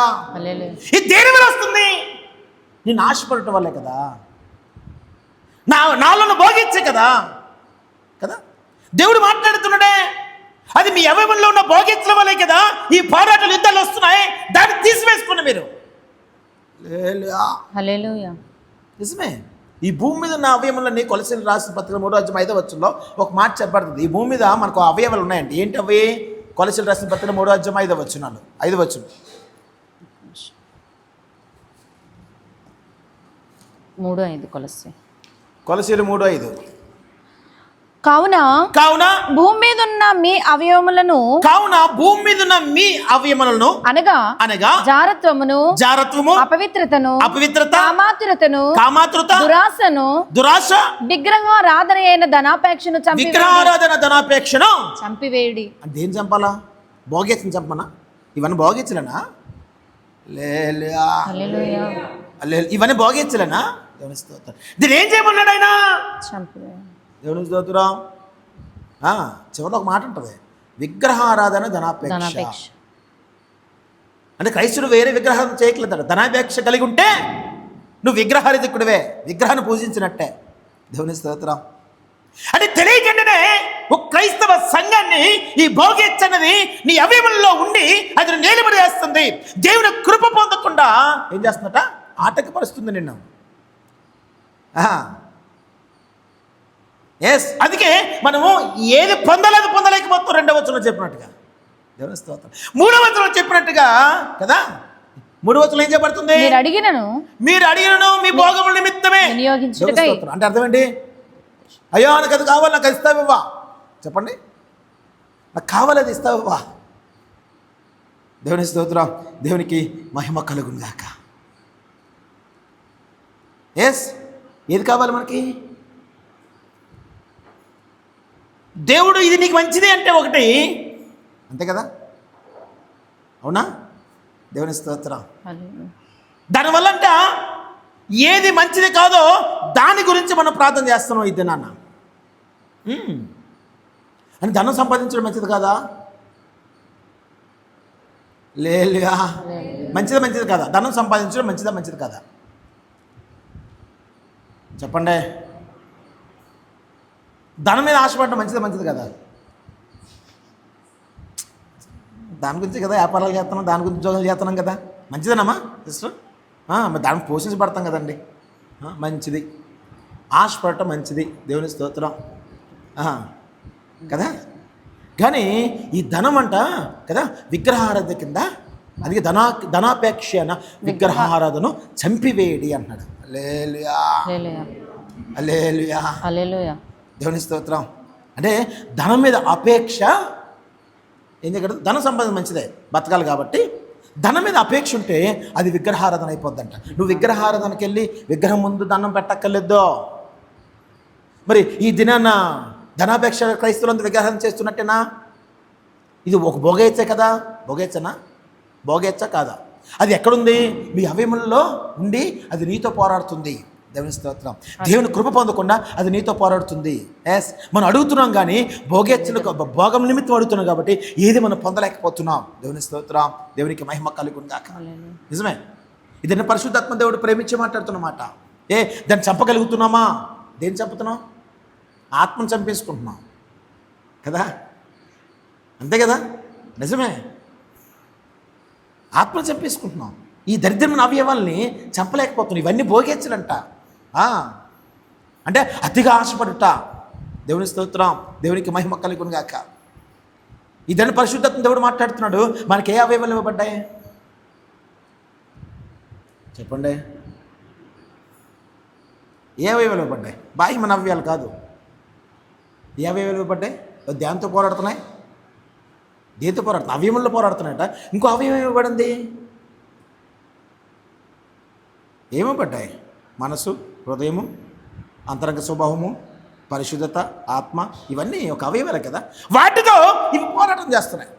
ఇది దేని వల్ల వస్తుంది? నేను ఆశపడటం వల్లే కదా, నాలో భోగించే కదా. దేవుడు మాట్లాడుతున్నాడే, అది మీ అవయవంలో ఉన్న భోగించడం వల్లే కదా ఈ పోరాటాలు, యుద్ధాలు వస్తున్నాయి. దాన్ని తీసివేసుకున్న మీరు. హల్లెలూయా. నిజమే. ఈ భూమి మీద ఉన్న అవయవాలన్నీ కొలసీలు రాసిన పత్రిక 3:5 ఒక మాట చెప్పబడుతుంది. ఈ భూమి మీద మనకు అవయవాలు ఉన్నాయండి. ఏంటి అవి? కొలసీలు రాసిన పత్రిక 3:5 5 కొలసీలు 3:5. కావున భూమి మీద ఉన్న మీ అవయవములను అనగా జారత్వము అపవిత్రత కామాతురత దురాశ విగ్రహారాధన అయిన ధనాపేక్షను చంపివేయుడి. అంటే ఏం చంపాలా? భోగేచ్చని చంపనా? ఇవన్నీ భోగేచ్చలేనా? ఇవన్నీ భోగేచ్చలేనా? దేవుని స్తోత్రం. దీన్ని ఏం చేయమన్నాడు ఆయన? దేవుని స్తోత్రం. చివరిలో ఒక మాట ఉంటుంది, విగ్రహారాధన ధనాపేక్ష. అంటే క్రైస్తుడు వేరే విగ్రహం చేయట్లేదు. ధనాపేక్ష కలిగి ఉంటే నువ్వు విగ్రహారాధికుడివే, విగ్రహాన్ని పూజించినట్టే. దేవుని స్తోత్రం. అంటే తెలియకుండానే ఒక క్రైస్తవ సంఘాన్ని ఈ భోగేచ్చన్నది నీ అవయవంలో ఉండి అది నిలబడి చేస్తుంది. దేవుని కృప పొందకుండా ఏం చేస్తున్నట? ఆటంకపరుస్తుంది నిన్ను. అందుకే మనము ఏది పొందలేకపోతాం. 2వ వచనంలో చెప్పినట్టుగా, దేవుని స్తోత్రం. 3వ వచనంలో చెప్పినట్టుగా కదా, 3వ వచనంలో ఏం చెప్పబడుతుంది? మీరు అడిగినను మీ భోగముల నిమిత్తమే. అంటే అర్థం ఏంటి? అయ్యో నాకు అది కావాలి, నాకు అది ఇస్తావా? చెప్పండి, నాకు కావాలి, అది ఇస్తావా? దేవుని స్తోత్రం. దేవునికి మహిమ కలుగును గాక. ఏది కావాలి మనకి? దేవుడు ఇది నీకు మంచిది అంటే ఒకటి, అంతే కదా? అవునా? దేవుని స్తోత్రం. దానివల్ల అంట ఏది మంచిది కాదో దాని గురించి మనం ప్రార్థన చేస్తున్నాం. ఇది నాన్న అని ధనం సంపాదించడం మంచిది కాదా? లేలుగా. మంచిది కాదా? ధనం సంపాదించడం మంచిది కాదా? చెప్పండి. ధనం మీద ఆశపడటం మంచిది కదా. దాని గురించి కదా వ్యాపారాలు చేస్తున్నాం, దాని గురించి ఉద్యోగాలు చేస్తున్నాం కదా. మంచిదేనమ్మా సిస్టర్. మరి దానికి పోషించబడతాం కదండి. మంచిది, ఆశపడటం మంచిది, దేవుని స్తోత్రం కదా. కానీ ఈ ధనం అంట కదా విగ్రహారాధన కింద, అది ధనాపేక్ష విగ్రహారాధను చంపివేయడి అంటున్నాడు. హల్లెలూయా, హల్లెలూయా, హల్లెలూయా, దేవుని స్తోత్రం. అంటే ధనం మీద అపేక్ష ఏం చేయకూడదు. ధన సంపాదన మంచిదే, బతకాలి కాబట్టి. ధనం మీద అపేక్ష ఉంటే అది విగ్రహారాధన అయిపోద్దంట. నువ్వు విగ్రహారాధనకి వెళ్ళి విగ్రహం ముందు దండం పెట్టక్కర్లేదో. మరి ఈ దినాన్న ధనాపేక్ష క్రైస్తవులంతా విగ్రహారాధన చేస్తున్నట్టేనా? ఇది ఒక భోగేచ్చే కదా. భోగేచ్చనా? భోగేచ్చ కాదా? అది ఎక్కడుంది? మీ అవయములలో ఉండి అది నీతో పోరాడుతుంది. దేవుని స్తోత్రం. దేవుని కృప పొందకుండా అది నీతో పోరాడుతుంది. ఎస్, మనం అడుగుతున్నాం కానీ భోగం నిమిత్తం అడుగుతున్నాం కాబట్టి ఏది మనం పొందలేకపోతున్నాం. దేవుని స్తోత్రం. దేవునికి మహిమ కలుగుగాక. నిజమే, ఇదన్నీ పరిశుద్ధాత్మ దేవుడు ప్రేమించి మాట్లాడుతున్నమాట. దాన్ని చంపగలుగుతున్నామా? దేన్ని చంపుతున్నాం? ఆత్మను చంపేసుకుంటున్నాం కదా. అంతే కదా, నిజమే, ఆత్మను చంపేసుకుంటున్నాం. ఈ దరిద్రమైన అవయవాల్ని చంపలేకపోతున్నాం. ఇవన్నీ భోగేచ్చలంట. అంటే అతిగా ఆశపడుట. దేవుని స్తోత్రం. దేవునికి మహిమ కలుగుగాక. ఇదని పరిశుద్ధాత్మ దేవుడు మాట్లాడుతున్నాడు. మనకి ఏ అవయవాలు ఇవ్వబడ్డాయి చెప్పండి? ఏ అవయవాలు ఇవ్వబడ్డాయి? బాహ్యమైన అవయవాలు కాదు. ఏ అవయవాలు ఇవ్వబడ్డాయి? దేంతో పోరాడుతున్నాయి? దేంతో పోరాడుతున్నాయి? అవయవంలో పోరాడుతున్నాయట. ఇంకో అవయవం ఇవ్వబడింది. ఏమివ్వబడ్డాయి? మనసు, హృదయము, అంతరంగ స్వభావము, పరిశుద్ధత, ఆత్మ, ఇవన్నీ ఒక అవయవాలే కదా. వాటితో ఇవి పోరాటం చేస్తున్నాయి.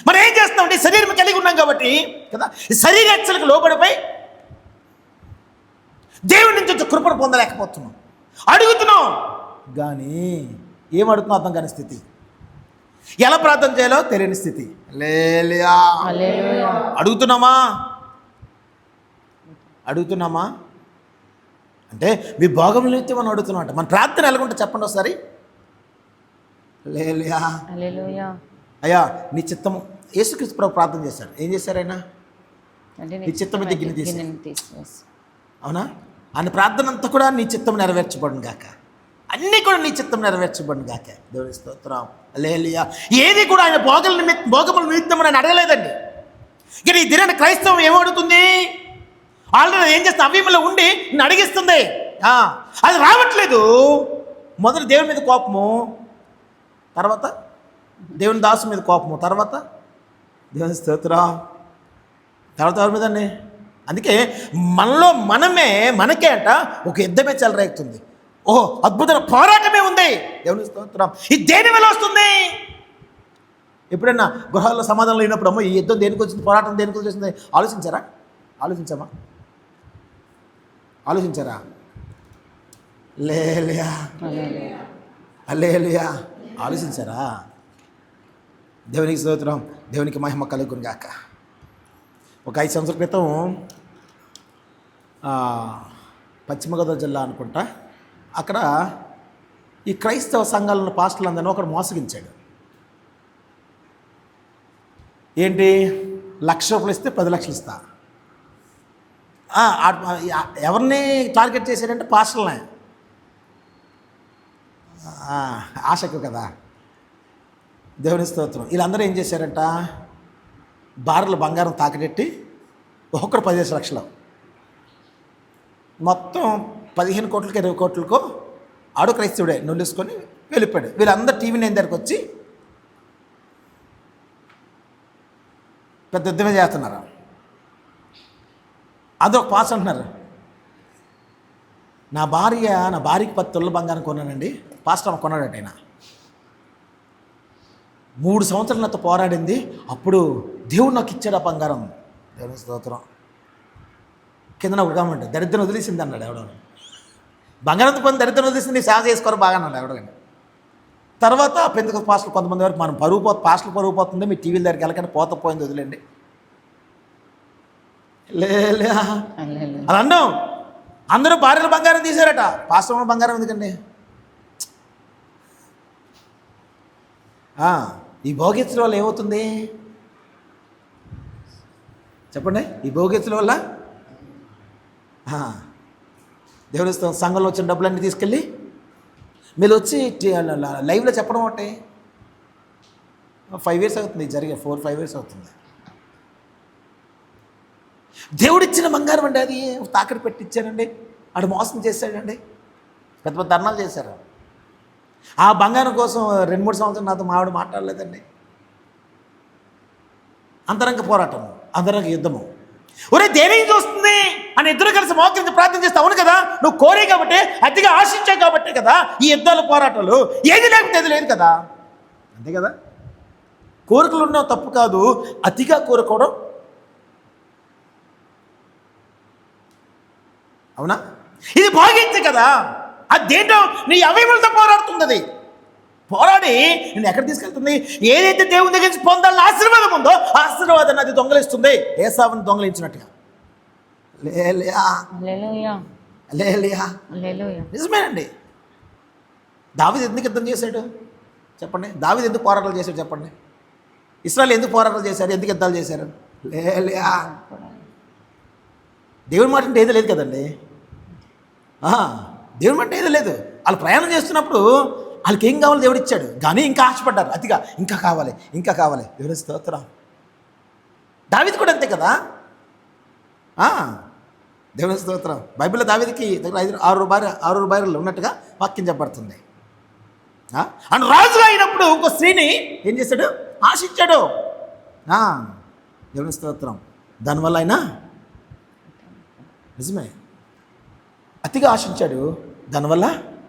మనం ఏం చేస్తున్నామంటే శరీరం కలిగి ఉన్నాం కాబట్టి కదా, శరీరేచ్ఛలకు లోబడిపోయి దేవుడి నుంచి వచ్చే కృపను పొందలేకపోతున్నాం. అడుగుతున్నాం కానీ ఏం అడుగుతున్నాం అర్థం కాని స్థితి. ఎలా ప్రార్థన చేయాలో తెలియని స్థితి. హల్లెలూయా. అడుగుతున్నామా అంటే మీ భోగం నిమిత్తం మనం అడుగుతున్నాం. మన ప్రార్థన ఎలాగుంటే చెప్పండి ఒకసారి. హల్లెలూయా. అయ్యా నీ చిత్తము. యేసుక్రీస్తు ప్రభు ప్రార్థన చేశాడు. ఏం చేశారు ఆయన? నీ చిత్తం మీద గిన్నె తీశారు. అవునా? ఆయన ప్రార్థన అంతా కూడా నీ చిత్తం నెరవేర్చబడును గాక. అన్నీ కూడా నీ చిత్తం నెరవేర్చబడును గాక. దేవుని స్తోత్రం. హల్లెలూయా. ఏది కూడా ఆయన భోగముల నిమిత్తం ఆయన అడగలేదండి. ఇక్కడ ఈ దినాన్ని క్రైస్తవం ఏమడుగుతుంది? ఆల్రెడీ ఏం చేస్తే అవయములో ఉండి నిన్ను అడిగిస్తుంది. అది రావట్లేదు. మొదటి దేవుని మీద కోపము, తర్వాత దేవుని దాసు మీద కోపము, తర్వాత దేవుని స్తోత్రం, తర్వాత ఎవరి మీదండి? అందుకే మనలో మనకే అంట ఒక యుద్ధమే చెలరేగుతుంది. ఓహో, అద్భుతమైన పోరాటమే ఉంది. దేవుని స్తోత్రం. ఇది దేని వల్ల వస్తుంది? ఎప్పుడైనా గృహాల్లో సమాధానం లేనప్పుడు అమ్మో ఈ యుద్ధం దేనికి వచ్చింది, పోరాటం దేనికి వచ్చింది ఆలోచించారా? ఆలోచించారా? హల్లెలూయా. ఆలోచించారా? దేవునికి స్తోత్రం. దేవునికి మహిమ కలుగును గాక. ఒక 5 సంవత్సరాల క్రితం పశ్చిమ గోదావరి జిల్లా అనుకుంటా, అక్కడ ఈ క్రైస్తవ సంఘాలను పాస్టర్లందరినీ ఒకడు మోసగించాడు. ఏంటి? 1,00,000 రూపాయలు ఇస్తే 10 లక్షలు ఇస్తా. ఎవరిని టార్గెట్ చేశాడంటే పాస్టర్లనే. ఆశకు కదా. దేవుని స్తోత్రం. వీళ్ళందరూ ఏం చేశారంట? బార్లు బంగారం తాకడెట్టి ఒక్కొక్కరు 15 లక్షలు, మొత్తం 15 కోట్లకి 20 కోట్లకో ఆడు క్రైస్తవుడే నొల్లేసుకొని వెళ్ళిపోయాడు. వీళ్ళందరూ టీవీ నైన్ దగ్గరకు వచ్చి పెద్ద యుద్ధమే చేస్తున్నారు. అందరూ ఒక పాస్ అంటున్నారు, నా భార్యకి 10 తొల్ల బంగారం కొన్నానండి. పాస్టర్ కొన్నాడట ఆయన. 3 సంవత్సరాలు నాతో పోరాడింది, అప్పుడు దేవుడు నాకు ఇచ్చాడు ఆ బంగారం. దేవుని స్తోత్రం. కింద ఒక కామెంట్, దరిద్రం వదిలేసింది అన్నాడు ఎవడో. బంగారంతో పని దరిద్రం వదిలేసింది, నీ సేవ చేసుకోరు బాగా అన్నాడు ఎవడో. తర్వాత పెందుకు పాస్టర్లు కొంతమంది వరకు మనం పాస్టర్లు పరుగు పోతుంది, మీ టీవీల దగ్గరికి వెళ్ళకండి, పోయింది వదిలేండి. అలా అన్నాం. అందరూ భార్యల బంగారం తీశారట, పాస్టర్ బంగారం ఎందుకండి? ఈ భోగిచ్చల వల్ల ఏమవుతుంది చెప్పండి? ఈ భోగిచ్చల వల్ల దేవుని సంఘంలో వచ్చిన డబ్బులన్నీ తీసుకెళ్ళి మీరు వచ్చి లైవ్లో చెప్పడం ఒకటి 5 years అవుతుంది జరిగే, 4-5 years అవుతుంది. దేవుడిచ్చిన బంగారం అండి, అది తాకట్టు పెట్టించారండి, ఆడు మోసం చేశాడండి, పెద్ద పెద్ద ధర్నాలు చేశారు. ఆ బంగారం కోసం 2-3 సంవత్సరాలు నాతో మావిడ మాట్లాడలేదండి. అంతరంగ పోరాటము, అంతరంగ యుద్ధము. ఒరే దేనికి చూస్తుంది అని ఇద్దరు కలిసి మోకరించి ప్రార్థన చేస్తే, అవును కదా నువ్వు కోరే కాబట్టి, అతిగా ఆశించావు కాబట్టి కదా ఈ యుద్ధాలు పోరాటాలు. ఏది లేకపోతే ఏది లేదు కదా, అంతే కదా. కోరికలు ఉండడం తప్పు కాదు, అతిగా కోరుకోవడం అవునా? ఇది భోగించే కదా, అది దేంటో నీ అవయవులతో పోరాడుతుంది. అది పోరాడి నేను ఎక్కడ తీసుకెళ్తుంది? ఏదైతే దేవుని దగ్గర నుంచి పొందాలని ఆశీర్వాదం ఉందో ఆశీర్వాదాన్ని అది దొంగలిస్తుంది, ఏసావుని దొంగలించినట్టుగా. నిజమేనండి. దావీదు ఎందుకు యుద్ధం చేశాడు చెప్పండి? దావీదు ఎందుకు పోరాటాలు చేశాడు చెప్పండి? ఇశ్రాయేలు ఎందుకు పోరాటాలు చేశారు? ఎందుకు యుద్ధాలు చేశారు? దేవుని మాట అంటే ఏది లేదు కదండి. దేవుని మాట ఏది లేదు. వాళ్ళు ప్రయాణం చేస్తున్నప్పుడు వాళ్ళకి ఏం కావాలి దేవుడు ఇచ్చాడు, కానీ ఇంకా ఆశపడ్డారు అతిగా, ఇంకా కావాలి ఇంకా కావాలి. దేవుని స్తోత్రం. దావీదు కూడా అంతే కదా. దేవుని స్తోత్రం. బైబిల్లో దావీదుకి దగ్గర 6 భార్యలు ఉన్నట్టుగా వాక్యం చెప్పబడుతుంది. అండ్ రాజుగా అయినప్పుడు ఇంకో స్త్రీని ఏం చేశాడు? ఆశించాడు. దేవుని స్తోత్రం. దానివల్ల ఆయన నిజమే అతిగా ఆశించాడు, దానివల్ల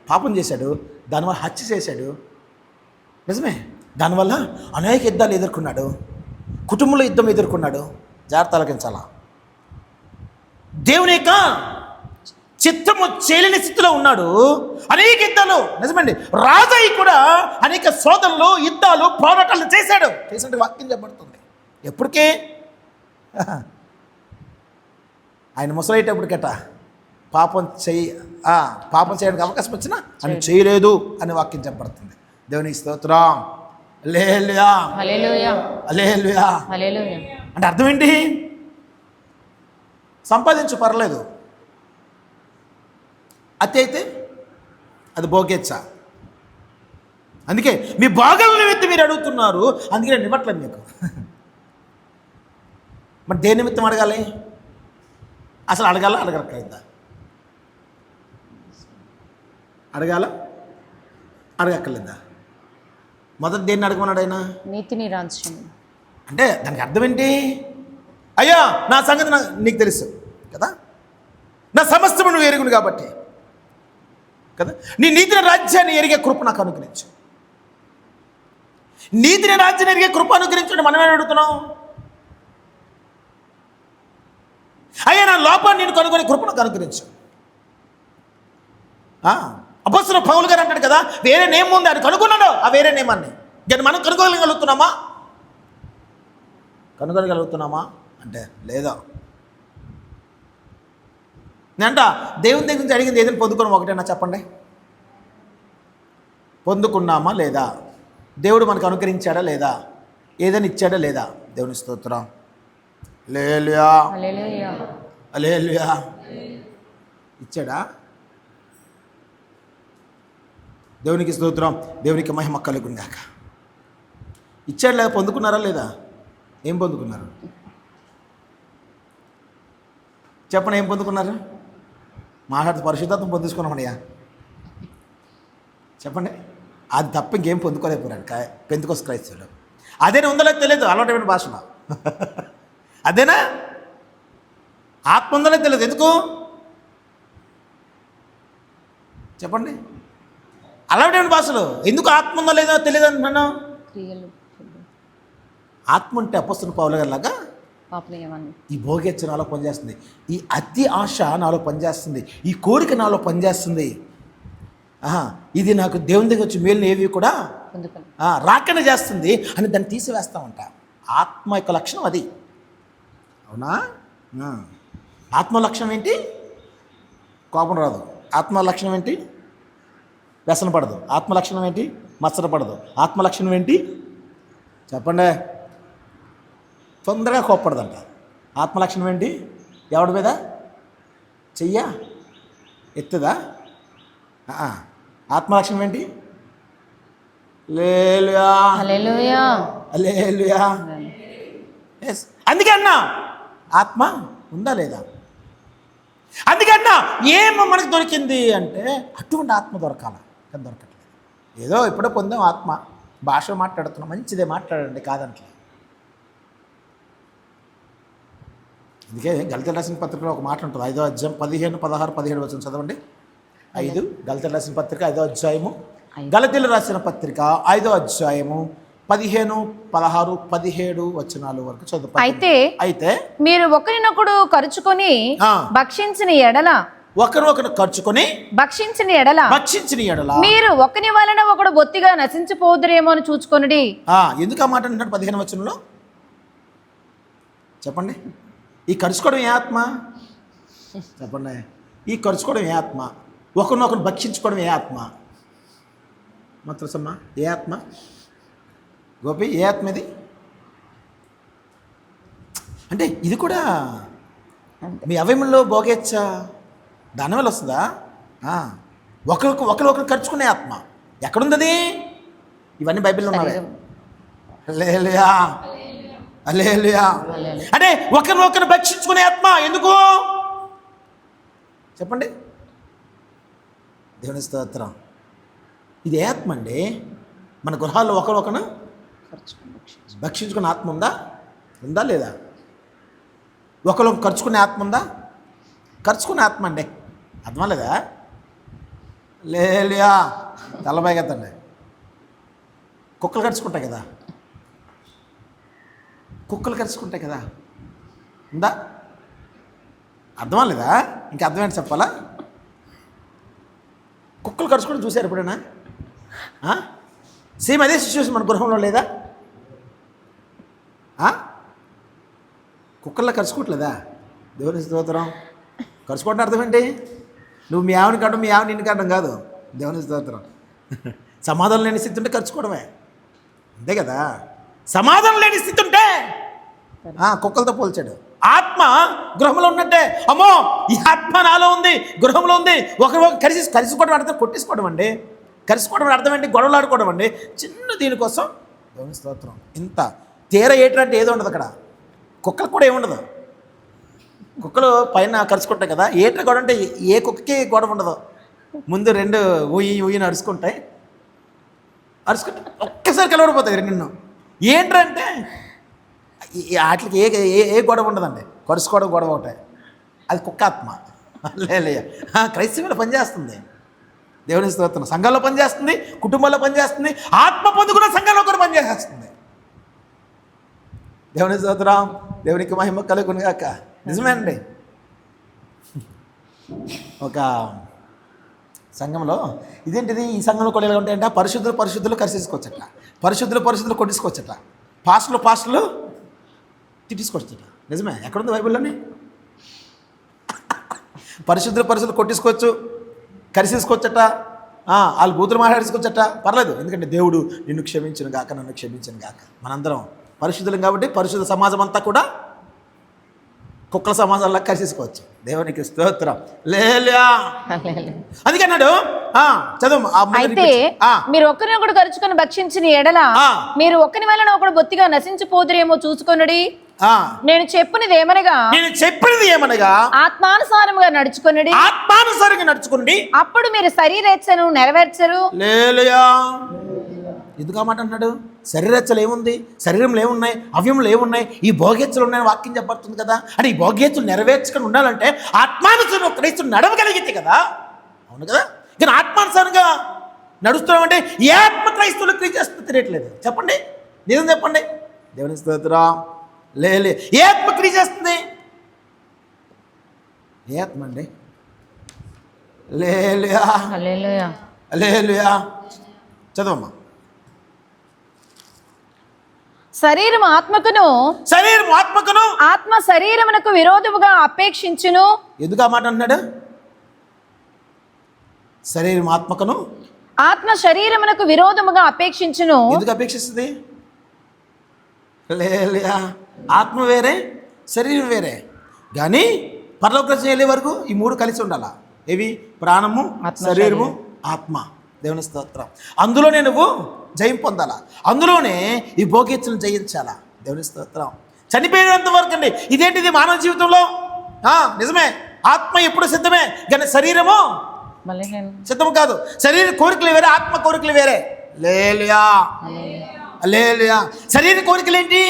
పాపం చేశాడు, దానివల్ల హత్య చేశాడు. నిజమే. దానివల్ల అనేక యుద్ధాలు ఎదుర్కొన్నాడు, కుటుంబంలో యుద్ధం ఎదుర్కొన్నాడు. జాగ్రత్త ఆలకించాలా. దేవుని యొక్క చిత్తము చేయలేని స్థితిలో ఉన్నాడు. అనేక యుద్ధాలు నిజమండి. రాజయ్య కూడా అనేక శోధనలు, యుద్ధాలు, పోరాటాలు చేశాడు. చేసినట్టు వాక్యం చెప్పబడుతుంది. ఎప్పటికే ఆయన ముసలయ్యేటప్పటికట పాపం చేయడానికి అవకాశం వచ్చినా అని చేయలేదు అని వాక్యం చెప్పబడుతుంది. దేవునికి స్తోత్రం. హల్లెలూయా హల్లెలూయా హల్లెలూయా. అంటే అర్థం ఏంటి? సంపాదించు పర్లేదు, అతి అయితే అది భోగేచ్చ. అందుకే మీ భాగాల నిమిత్తం మీరు అడుగుతున్నారు, అందుకే నేను ఇవ్వట్లేదు మీకు. మరి దేని నిమిత్తం అడగాలి? అసలు అడగక్కర్లేదా? అడగక్కర్లేదా? మొదటి దేన్ని అడగమన్నాడు ఆయన? నీతిని రాజ్యం. అంటే దానికి అర్థం ఏంటి? అయ్యా నా సంగతి నీకు తెలుసు కదా, నా సమస్తము నువ్వు ఎరుగును కాబట్టి కదా, నీ నీతిని రాజ్యాన్ని ఎరిగే కృప నాకు అనుగ్రహించు. నీతిని రాజ్యాన్ని ఎరిగే కృప అనుగ్రహించండి. మనమేం అడుగుతున్నాం? అయ్యా నా లోపాన్ని నేను కనుగొని కృప నాకు అనుగ్రహించు. అపొస్తలుడు పౌలు గారు అంటాడు కదా, వేరే నేమ్ ఉంది, అది కనుగొన్నాడు. ఆ వేరే నేమాన్ని దాన్ని మనం కనుగొనగలుగుతున్నామా అంటే లేదా. నేనంట దేవుని దగ్గర నుంచి అడిగింది ఏదైనా పొందుకున్నాం ఒకటేనా చెప్పండి? పొందుకున్నామా లేదా? దేవుడు మనకు అనుగ్రహించాడా లేదా? ఏదైనా ఇచ్చాడా లేదా? దేవుని స్తోత్రం. హల్లెలూయా హల్లెలూయా. ఇచ్చాడా? దేవునికి స్తోత్రం. దేవునికి మహిమ కలుగును గాక. ఇచ్చాడు లేదా? పొందుకున్నారా లేదా? ఏం పొందుకున్నారు చెప్పండి? ఏం పొందుకున్నారు? మాట్లాడితే పరిశుద్ధాత్మ పొందుకున్నామయ్యా చెప్పండి. అది తప్ప ఇంకేం పొందుకోలేకపోయాడు పెంతెకొస్తు క్రైస్తవుడు. అదేనా ఉందో లేదో తెలియదు, అలవాటైన భాషలో. అదేనా ఆత్మ ఉందో లేదో తెలియదు. ఎందుకు చెప్పండి? అలవాటైన భాషలో ఎందుకు ఆత్మ ఉందో లేదో తెలియదు అంటున్నాను. ఆత్మ ఉంటే అపొస్తలుడు పౌలు గారిలాగా ఈ భోగేచ్ఛ నాలో పనిచేస్తుంది, ఈ అతి ఆశ నాలో పనిచేస్తుంది, ఈ కోరిక నాలో పనిచేస్తుంది. ఇది నాకు దేవుని దగ్గర వచ్చి మేలుని ఏవి కూడా రాకనే చేస్తుంది అని దాన్ని తీసివేస్తామంట. ఆత్మ యొక్క లక్షణం అది. అవునా? ఆత్మ లక్షణం ఏంటి? కోపం రాదు. ఆత్మ లక్షణం ఏంటి? వ్యసన పడదు. ఆత్మ లక్షణం ఏంటి? మత్సర పడదు. ఆత్మ లక్షణం ఏంటి చెప్పండి? తొందరగా కోప్పడదంట. ఆత్మ లక్షణం ఏంటి? ఎవడి మీద చెయ్య ఎత్తుదా? ఆత్మ లక్షణం ఏంటి? హల్లెలూయా, హల్లెలూయా, హల్లెలూయా. ఎస్, అందుకే అన్నా ఆత్మ ఉందా లేదా? అందుకే అన్నా ఏమో మనకు దొరికింది అంటే అటువంటి ఆత్మ దొరకాల, కానీ దొరకట్లేదు. ఏదో ఇప్పుడే పొందాం ఆత్మ, భాష మాట్లాడుతున్నాం, మంచిదే మాట్లాడండి, కాదంటే. అందుకే గళితీయులకు రాసిన పత్రికలో ఒక మాట ఉంటుంది, 5వ అధ్యాయం 15, 16, 17 వచనం చదవండి. 5 గళితీయులకు రాసిన పత్రిక 5వ అధ్యాయము, గళితీయులకు రాసిన పత్రిక 5వ అధ్యాయము 15, 16, 17 వచనాలు వరకు చదువు. అయితే మీరు ఒకరినొకడు ఖర్చుకొని భక్షించిన ఎడల, ఒకరు ఖర్చుకొని భక్షించిన ఎడల మీరు ఒకని వలన ఒకడు బొత్తిగా నశించిపోదురేమో అని చూచుకొనుడి. ఎందుకు ఆ మాట అంటున్నాడు 15వ వచనంలో? చెప్పండి. ఈ ఖర్చుకోవడం ఏ ఆత్మ? చెప్పండి. ఈ ఖర్చుకోవడం ఏ ఆత్మ? ఒకరినొకరు భక్షించుకోవడం ఏ ఆత్మ? మాత్రసమ్మ ఏ ఆత్మ? గోపి ఏ ఆత్మ ఇది? అంటే ఇది కూడా మీ అవయముల్లో భోగేచ్చా దానివల్ల వస్తుందా? ఒకరు ఖర్చుకునే ఆత్మ ఎక్కడుంది అది? ఇవన్నీ బైబిల్లో ఉన్నవే. హల్లెలూయా, హల్లెలూయా. అంటే ఒకరినొకరు భక్షించుకునే ఆత్మ ఎందుకు చెప్పండి? దేవుని స్తోత్రం. ఇది ఏ ఆత్మ అండి? మన గృహాల్లో ఒకరు భక్షించుకునే ఆత్మ ఉందా లేదా? ఒకరు ఖర్చుకునే ఆత్మ ఉందా? ఖర్చుకునే ఆత్మ అండి, అర్థం లేదా? లేలియా, తలబాగెత్తండి. కుక్కలు ఖర్చుకుంటాయి కదా, ఉందా? అర్థమా లేదా? ఇంకా అర్థమేంటి చెప్పాలా? కుక్కలు ఖర్చుకుంటూ చూసారు ఎప్పుడైనా? సేమ్ అదే సిచ్యువేషన్ మన గృహంలో లేదా? కుక్కల్లో ఖర్చుకోవట్లేదా? దేవుని స్తోత్రం. ఖర్చుకోవడం అర్థం ఏంటి? నువ్వు మీ ఆవిని కావడం, మీ ఆవిని నిన్ను కావడం కాదు. దేవుని స్తోత్రం. సమాధానం లేని స్థితి ఉంటే ఖర్చుకోవడమే, అంతే కదా? సమాధానం లేని స్థితి ఉంటే కుక్కలతో పోల్చాడు. ఆత్మ గృహంలో ఉన్నట్టే. అమ్మో, ఈ ఆత్మ నాలో ఉంది, గృహంలో ఉంది. ఒకరు కలిసికోవడం అర్థం కొట్టేసుకోవడం అండి. కలిసికోవడం అర్థం ఏంటి? గొడవలు ఆడుకోవడం అండి. చిన్న దీనికోసం దేవుని స్తోత్రం. ఇంత తీర ఏటంటే ఏదో ఉండదు అక్కడ. కుక్కలకు కూడా ఏముండదు. కుక్కలు పైన కరుచుకుంటాయి కదా. ఏట్ల గొడవ అంటే ఏ కుక్కకి గొడవ ఉండదు. ముందు రెండు ఊయిని అరుచుకుంటే ఒక్కసారి కలవడిపోతాయి రెండు. ఏంటంటే వాటికి ఏ గొడవ ఉండదండి. కరుచుకోవడం గొడవ ఒకటే. అది కుక్క ఆత్మ. లేలయ్య, క్రైస్తవులో పనిచేస్తుంది. దేవుని స్తోత్రం. సంఘంలో పనిచేస్తుంది, కుటుంబంలో పనిచేస్తుంది, ఆత్మ పొందుకున్న సంఘంలో కూడా పనిచేస్తుంది. దేవుని స్తోత్రం. దేవునికి మహిమ కలుగును గాక. నిజమేనండి. ఒక సంఘంలో ఇదేంటిది, ఈ సంఘంలో కూడా ఎలా ఉంటాయంటే పరిశుద్ధులు కలిసేసుకోవచ్చట, పరిశుద్ధులు కొట్టించుకోవచ్చట, పాస్టర్లు తిట్టించుకోవచ్చట. నిజమే. ఎక్కడుంది బైబిల్లోని? పరిశుద్ధులు కొట్టించుకోవచ్చు, కలిసేసుకోవచ్చట, వాళ్ళు బూతులు మాట్లాడేసుకోవచ్చట. పర్లేదు, ఎందుకంటే దేవుడు నిన్ను క్షమించను గాక, నన్ను క్షమించను గాక. మనందరం పరిశుద్ధులం కాబట్టి పరిశుద్ధ సమాజం అంతా కూడా కుక్కల సమాజంలో కలిసేసుకోవచ్చు. దేవునికి స్తోత్రం. లేలూయా. అందుకే అన్నాడు, చదువు. అయితే మీరు ఒకరినొకడు ఖర్చుకొని భక్షించిన ఎడల మీరు ఒకని వలన ఒకడు బొత్తిగా నశించిపోదురేమో చూసుకొనుడి. నేను చెప్పినది ఏమనగా ఆత్మానుసారంగా నడుచుకొనుడి, అప్పుడు మీరు శరీరేచ్ఛను నెరవేర్చరు. లేలూయా. ఎందుకు మాట అంటున్నాడు? శరీరేచ్ఛలు ఏముంది? శరీరంలో ఏమున్నాయి? అవయములు ఏమున్నాయి? ఈ భోగేచ్ఛలు ఉన్నాయని వాక్యం చెప్పబడుతుంది కదా. అంటే ఈ భోగేచ్ఛలు నెరవేర్చుకొని ఉండాలంటే ఆత్మానుసారం క్రైస్తవుడు నడవగలిగితే కదా. అవును కదా. కానీ ఆత్మానుసారంగా నడుస్తున్నామంటే ఏ ఆత్మ క్రైస్తవులు క్రియ చేస్తుందో తెలియట్లేదు. చెప్పండి, నిజం చెప్పండి. దేవుని స్తోత్రం. లే ఏ ఆత్మ క్రియ చేస్తుంది? ఏ ఆత్మ అండి? లేలుయా. చదవమ్మా. శరీరం ఆత్మకును ఆత్మ శరీరమునకు విరోధముగా అపేక్షించును. ఎందుకు ఆ మాట అన్నాడు? శరీరం ఆత్మకును, ఆత్మ శరీరమునకు విరోధముగా అపేక్షించును. ఎందుకు అపేక్షిస్తుంది? లేలయా, ఆత్మ వేరే శరీరం వేరే, కానీ పరలోక రాజ్యం వెళ్ళే వరకు ఈ మూడు కలిసి ఉండాలా. ఏవి? ప్రాణము, శరీరము, ఆత్మ. దేవుని స్తోత్రం. అందులోనే నువ్వు జయం పొందాలా, అందులోనే ఈ భోగేచ్ఛలను జయించాలా. దేవుని స్తోత్రం. చనిపోయేంత వరకు అండి. ఇదేంటిది మానవ జీవితంలో? నిజమే, ఆత్మ ఎప్పుడు సిద్ధమే, కానీ శరీరము సిద్ధం కాదు. శరీర కోరికలు వేరే, ఆత్మ కోరికలు వేరే. లేలుయా, లేలుయా. శరీర కోరికలు ఏంటి?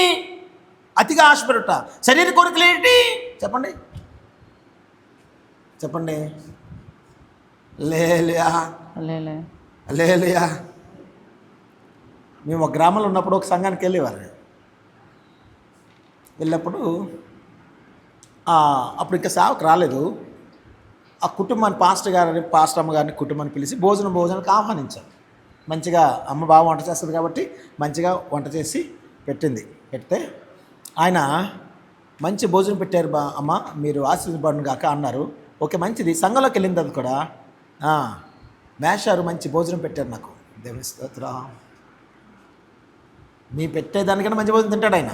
అతిగా ఆశపడుట. శరీర కోరికలు ఏంటి? చెప్పండి చెప్పండి. లేలుయా, లేలుయా. మేము ఒక గ్రామంలో ఉన్నప్పుడు ఒక సంఘానికి వెళ్ళేవారు. వెళ్ళినప్పుడు అప్పుడు ఇంకా సేవకు రాలేదు. ఆ కుటుంబాన్ని పాస్టర్ అమ్మ గారిని కుటుంబాన్ని పిలిచి భోజనానికి ఆహ్వానించాం. మంచిగా అమ్మ బాగా వంట చేస్తుంది కాబట్టి మంచిగా వంట చేసి పెడితే ఆయన మంచి భోజనం పెట్టారు అమ్మ, మీరు ఆశీర్వదించబడును గాక అన్నారు. ఓకే, మంచిది. సంఘంలోకి వెళ్ళింది అది కూడా మేషారు మంచి భోజనం పెట్టారు నాకు. దేవుని స్తోత్రం. మీ పెట్టేదానికన్నా మంచి భోజనం తింటాడు ఆయన.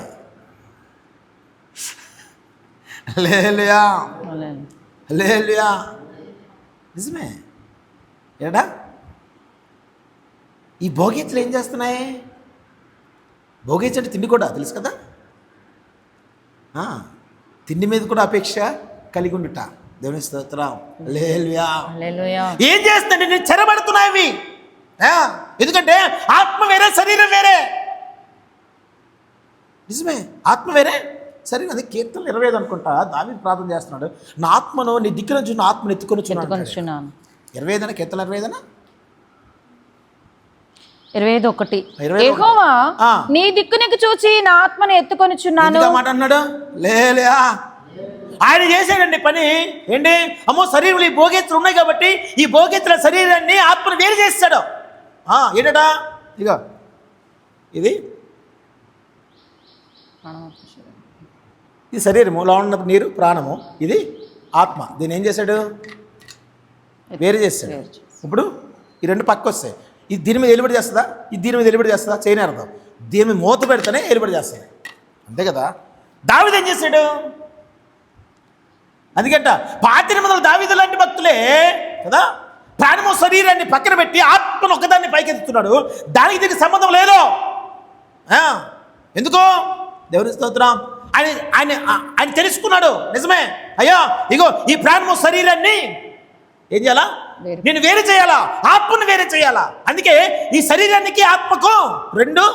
హల్లెలూయా, హల్లెలూయా. నిజమే. ఏడా ఈ భోగేచ్ఛలు ఏం చేస్తున్నాయి? భోగేచ్ఛ అంటే తిండి కూడా తెలుసు కదా. తిండి మీద కూడా అపేక్ష కలిగి ఉండుట. దేవుని స్తోత్రం. హల్లెలూయా. ఏం చేస్తుంటే నేను చెరబడుతున్నాయి. ఎందుకంటే ఆత్మ వేరే, శరీరం వేరే. నిజమే, ఆత్మ వేరే, శరీరం. అదే కీర్తనలు 25 అనుకుంటా, దావీదు ప్రార్థన చేస్తున్నాడు. నా ఆత్మను నీ దిక్కున చూసిన ఆత్మను ఎత్తుకొనిచున్నాను. 25 కీర్తన 25 25:1. యెహోవా నీ దిక్కునకు చూచి నా ఆత్మను ఎత్తుకొనిచున్నాను మాట అన్నాడు. లేలయా, ఆయన చేశాడండి పని. ఏంటి? అమ్మో, శరీరంలో ఈ భోగేత్తులు ఉన్నాయి కాబట్టి ఈ భోగేత్తుల శరీరాన్ని ఆత్మను వేరు చేస్తాడు. ఏంటడా? ఇగో ఇది శరీరములో ఉన్న నీరు, ప్రాణము. ఇది ఆత్మ. దీన్ని ఏం చేశాడు? వేరు చేస్తాడు. ఇప్పుడు ఈ రెండు పక్క వస్తాయి. ఇది దీని మీద ఎలుబడి చేస్తుందా? ఇది దీని మీద ఎలుబడి చేస్తుందా? చేయని అర్థం. దీని మీద మూత పెడితేనే ఎలుబడి చేస్తుంది. అంతే కదా. దావీదు ఏం చేశాడు? అందుకంట పాత నిబంధనలు దావీదు లాంటి భక్తులే కదా ప్రాణము శరీరాన్ని పక్కన పెట్టి ఆత్మను ఒకదాన్ని పైకెత్తుతున్నాడు. దానికి దీనికి సంబంధం లేదు. ఎందుకో? దేవుని స్తోత్రం. ఆయన తెలుసుకున్నాడు. నిజమే, అయ్యా ఇగో ఈ ప్రాణము శరీరాన్ని ఏం చేయాలా? నేను వేరు చేయాలా, ఆత్మను వేరు చేయాలా. అందుకే ఈ శరీరానికి ఆత్మకు రెండు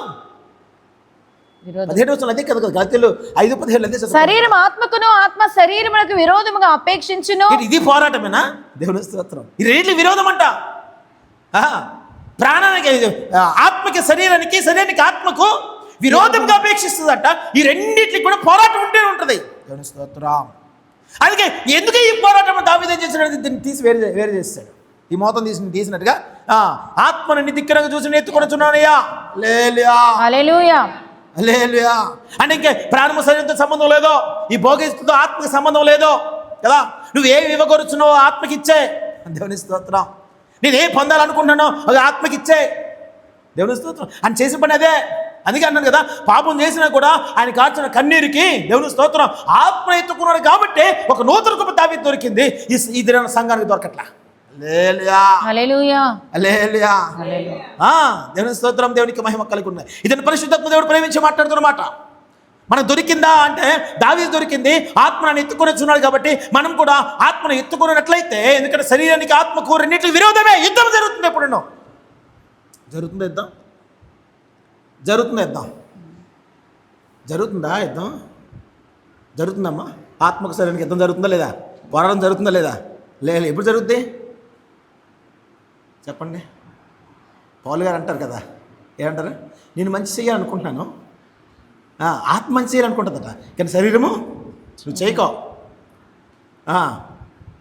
17 అదే కదా. గలతీయులు 5:17 శరీరం ఆత్మకును, ఆత్మ శరీరమునకు విరోధముగా అపేక్షించును. ఇది పోరాటమేనా? దేవుని స్తోత్రం. ఈ రెండిటి విరోధం అంట. ప్రాణానికి, ఆత్మకి శరీరానికి, శరీరానికి ఆత్మకు విరోధంగా అపేక్షిస్తుందట. ఈ రెండింటికి కూడా పోరాటం ఉంటే ఉంటుంది. దేవుని స్తోత్రం. అందుకే ఎందుకు ఈ పోరాటం దావీదు ఏం చేసినట్టు దీన్ని తీసి వేరు చేస్తాడు. ఈ మోతం తీసినట్టుగా ఆత్మను నీ దిక్కునకు చూసి ఎత్తుకొనిచున్నానయ్యా. హల్లెలూయా, హల్లెలూయా. అంటే ఇంకే ప్రాణము శరీరంతో సంబంధం లేదో, ఈ భోగిస్తుతో ఆత్మకి సంబంధం లేదో కదా. నువ్వు ఏమి ఇవ్వగొరుచున్నావో ఆత్మకి ఇచ్చే. దేవుని స్తోత్రం. నేను ఏం పొందాలనుకుంటున్నానో అది ఆత్మకి ఇచ్చే. దేవుని స్తోత్రం. ఆయన చేసిన పని అదే. అందుకే అన్నాను కదా, పాపం చేసినా కూడా ఆయన కార్చిన కన్నీరుకి దేవుని స్తోత్రం ఆత్మ ఎత్తుకున్నాడు కాబట్టి ఒక నూతన కృప దావీదు దొరికింది. ఈ దిన సంఘానికి దొరకట్లా. హల్లెలూయా, హల్లెలూయా. దేవుని స్తోత్రం. దేవునికి మహిమ కలిగి ఉన్నాయి. ఇదని పరిశుద్ధాత్మ దేవుడు ప్రేమించి మాట్లాడుతున్నమాట. మనకు దొరికిందా అంటే దావీదు దొరికింది. ఆత్మను ఎత్తుకొనిచున్నాడు కాబట్టి మనం కూడా ఆత్మను ఎత్తుకున్నట్లయితే, ఎందుకంటే శరీరానికి ఆత్మకు రెండింటికి విరోధమే. యుద్ధం జరుగుతుంది. ఎప్పుడున్నో జరుగుతుందా యుద్ధం? జరుగుతుందా యుద్ధం? జరుగుతుందా యుద్ధం? జరుగుతుందమ్మా. ఆత్మకు శరీరానికి యుద్ధం జరుగుతుందా లేదా? పోరాటం జరుగుతుందా లేదా? లేదు. ఎప్పుడు జరుగుద్ది చెప్పండి. పౌలు గారు అంటారు కదా, ఏమంటారు? నేను మంచి చేయాలనుకుంటున్నాను, ఆత్మ మంచి చేయాలనుకుంటుందట, కానీ శరీరము నువ్వు చేయకో.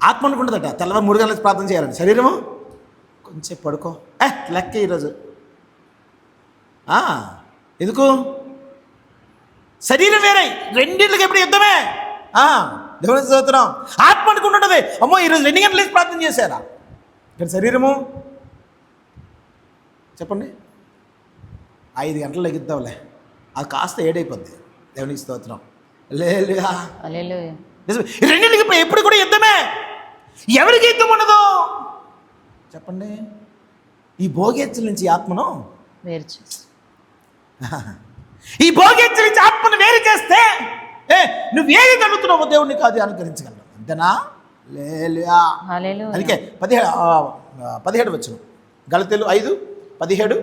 ఆత్మ అనుకుంటుందట తెల్లవారు 3 గంటలకు ప్రార్థన చేయాలని, శరీరము కొంచెం పడుకో లెక్క ఈరోజు. ఎందుకు? శరీరం వేరే, రెండింటికి ఎప్పుడు యుద్ధమే. దేవుని స్తోత్రం. ఆత్మ అనుకుంటుంటుంది, అమ్మో ఈరోజు 2 గంటలకు ప్రార్థన చేశారా, కానీ శరీరము చెప్పండి 5 గంటలు లెగిద్దాంలే, అది కాస్త 7 అయిపోద్ది. దేవునికి స్తోత్రం. హల్లెలూయా. హల్లెలూయా. ఈ రెండింటికి ఎప్పుడు కూడా యుద్ధమే. ఎవరికి యుద్ధం ఉండదు చెప్పండి? ఈ భోగేచ్ఛల నుంచి ఆత్మను వేరు చేసి, ఈ భోగేచ్ఛల నుంచి ఆత్మను వేరు చేస్తే నువ్వేది తగ్గుతున్నావో దేవుడిని కాదు అనుకరించగలరు. అంతేనా? హల్లెలూయా. హల్లెలూయా. అందుకే 17 వచనం, గలతీయులు 5:17.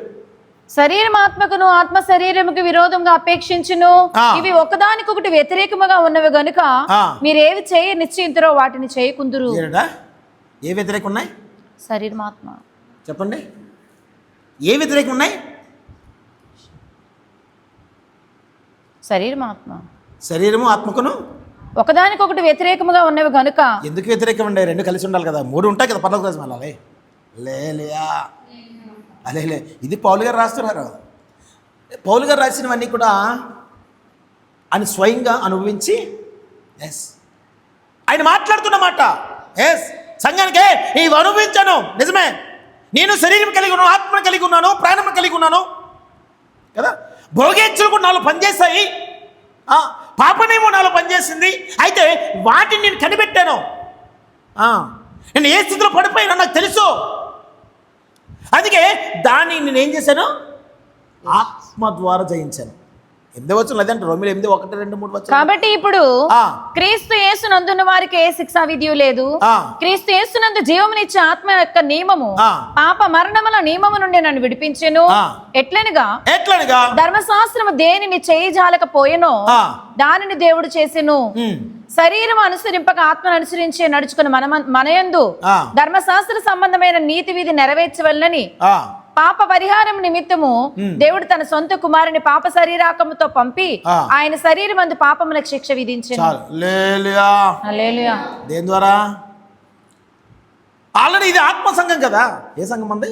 శరీరం ఆత్మకును, ఆత్మ శరీరముకు విరోధంగా అపేక్షించును, ఇవి ఒకదానికొకటి వ్యతిరేకముగా ఉన్నవి గనుక మీరేవి చేయ నిశ్చయింతురో వాటిని చేయకుందురు. ఏ వ్యతిరేకం ఉన్నాయి? శరీరం ఆత్మ. చెప్పండి, ఏ వ్యతిరేకం ఉన్నాయి? శరీరం ఆత్మ. శరీరము ఆత్మకును ఒకదానికొకటి వ్యతిరేకముగా ఉన్నవి గనుక. ఎందుకు వ్యతిరేకం ఉండే? 2 కలిసి ఉండాలి కదా, 3 ఉంటాయి కదా పరలోక రాజ్యం వెళ్ళాలి. లేలియా. అలే ఇది పౌలు గారు రాస్తున్నారు. పౌలు గారు రాసినవన్నీ కూడా ఆయన స్వయంగా అనుభవించి ఆయన మాట్లాడుతున్నమాట. సంఘానికే ఇవి అనుభవించాను, నిజమే. నేను శరీరం కలిగి ఉన్నాను, ఆత్మను కలిగి ఉన్నాను, ప్రాణం కలిగి ఉన్నాను కదా. భోగేచ్ఛలు కూడా నాలో పనిచేస్తాయి, పాపమేమో నాలో పనిచేసింది. అయితే వాటిని నేను కనిపెట్టాను. నేను ఏ స్థితిలో పడిపోయినా నాకు తెలుసు. అందుకే దాన్ని నేనేం చేశాను? ఆత్మ ద్వారా జయించాను. 8వ వచనం లేదంటే రోమీయులు 8, 1, 2, 3 వచనం. కాబట్టి ఇప్పుడు క్రీస్తు యేసునందున్న వారికి ఏ శిక్షా విధియు లేదు. క్రీస్తు యేసునందు జీవమునిచ్చే ఆత్మ యొక్క నియమము పాప మరణముల నియమము నుండి నన్ను విడిపించెను. ఎట్లనగా ధర్మశాస్త్రము దేనిని చేయజాలకపోయెనో దానిని దేవుడు చేసెను. శరీరం అనుసరింపక ఆత్మను అనుసరించి నడుచుకుని మనయందు ధర్మశాస్త్ర సంబంధమైన నీతి విధి నెరవేర్చవలనని పాప పరిహారం నిమిత్తము దేవుడు తన సొంత కుమారుని పాప శరీరాకముతో పంపి ఆయన శరీరమందు పాపములకు శిక్ష విధించెను. హల్లెలూయా. దేని ద్వారా? ఆల్రెడీ ఇది ఆత్మ సంఘం కదా. ఏ సంఘం అంది?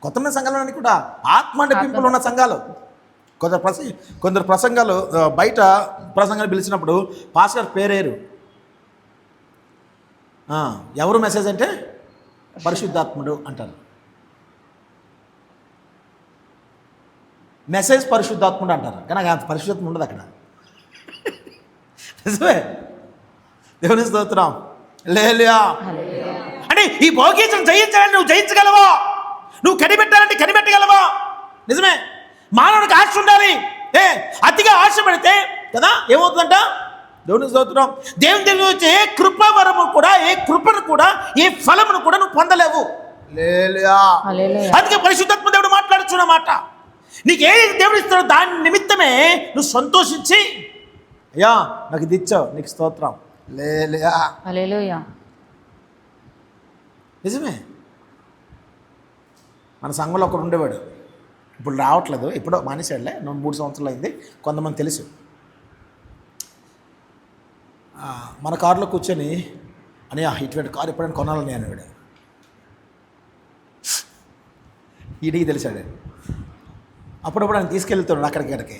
కొత్త సంఘాలు కూడా ఆత్మ అంటే పింపులు ఉన్న సంఘాలు. కొందరు ప్రసంగాలు బయట ప్రసంగాలు పిలిచినప్పుడు పాస్టర్ పేరేరు. ఎవరు మెసేజ్ అంటే పరిశుద్ధాత్ముడు అంటారు. మెసేజ్ పరిశుద్ధాత్ముడు అంటారు, కానీ అంత పరిశుద్ధాత్మ ఉండదు అక్కడ. నిజమే. దేవుని స్తోత్రం. హల్లెలూయా. అంటే ఈ భోగేచ్ఛను జయించాలని నువ్వు జయించగలవా? నువ్వు కనిపెట్టాలంటే కనిపెట్టగలవా? నిజమే. మానవుడికి ఆశ ఉండాలి. అతిగా ఆశ పెడితే కదా ఏమవుతుందంట? దేవుని స్తోత్రం. దేవుని దగ్గర వచ్చే ఏ కృపావరము కూడా, ఏ కృపను కూడా, ఏ ఫలమును కూడా నువ్వు పొందలేవు. హల్లెలూయా. అందుకే పరిశుద్ధాత్మ దేవుడు మాట్లాడుతున్న మాట, నీకు ఏది దేవుడు ఇస్తాడో దాని నిమిత్తమే నువ్వు సంతోషించి, అయ్యా నాకు ఇది ఇచ్చావు, నీకు స్తోత్రం. హల్లెలూయా. నిజమే. మన సంఘంలో ఒకడు ఉండేవాడు, ఇప్పుడు రావట్లేదు, ఎప్పుడో మానేసాడులే, 3 సంవత్సరాలు అయింది. కొంతమంది తెలుసు. మన కారులో కూర్చొని అని ఇటువంటి కారు ఎప్పుడైనా కొనాలని అనేవాడు. ఈడికి తెలిసాడు. అప్పుడప్పుడు ఆయన తీసుకెళ్తాడు అక్కడికి.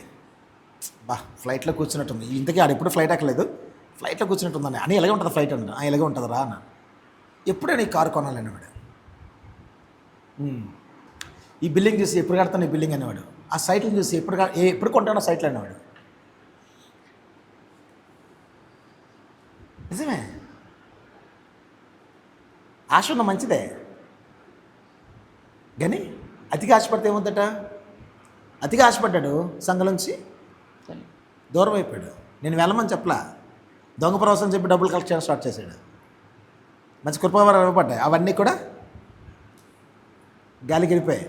ఫ్లైట్లో కూర్చున్నట్టుంది, ఇంతకీ ఆడు ఎప్పుడు ఫ్లైట్ ఎక్కలేదు, ఫ్లైట్లో కూర్చున్నట్టుందని. అని ఎలాగే ఉంటుంది ఫ్లైట్ అన్న, ఎలాగే ఉంటుందిరా అన్న. ఎప్పుడైనా ఈ కారు కొనాలని అనేవాడు. ఈ బిల్డింగ్ చూసి ఎప్పుడు కడతాను ఈ బిల్డింగ్ అనేవాడు. ఆ సైట్లను చూసి ఎప్పుడు కొంటానో సైట్లు అనేవాడు. నిజమే. ఆశ ఉన్న మంచిదే, కానీ అతిగా ఆశపడితే ఏముందట? అతిగా ఆశపడ్డాడు, సంఘం నుంచి దూరం అయిపోయాడు. నేను వెళ్ళమని చెప్పలా, దొంగ ప్రవచనం చెప్పి డబ్బులు కలెక్ట్ చేయడం స్టార్ట్ చేశాడు. మంచి కృపావరం ఇవ్వబడ్డాయి, అవన్నీ కూడా గాలికి వెళ్ళిపోయాయి.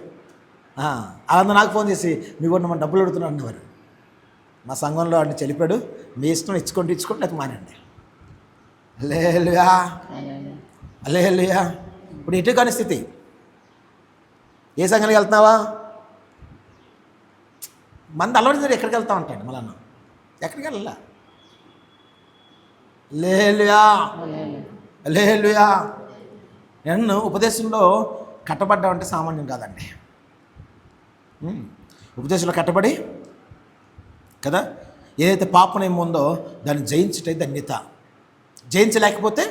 అలా నాకు ఫోన్ చేసి మీ కూడా మనం డబ్బులు అడుగుతున్నాను అన్నవారు. మా సంఘంలో వాడిని చెలిపాడు, మీ ఇష్టం ఇచ్చుకుంటూ అది మానండి. హల్లెలూయా. హల్లెలూయా. ఇప్పుడు ఇటు కాని స్థితి. ఏ సంఘానికి వెళ్తున్నావా? మంది అలవాటు ఎక్కడికి వెళ్తా ఉంటాడు మళ్ళా, ఎక్కడికి వెళ్ళాలా? హల్లెలూయా. హల్లెలూయా. నన్ను ఉపదేశంలో కట్టబడ్డామంటే సామాన్యం కాదండి. ఉపదేశంలో కట్టబడి కదా, ఏదైతే పాపనేమో ఉందో దాన్ని జయించుటే ధన్యత. జయించలేకపోతే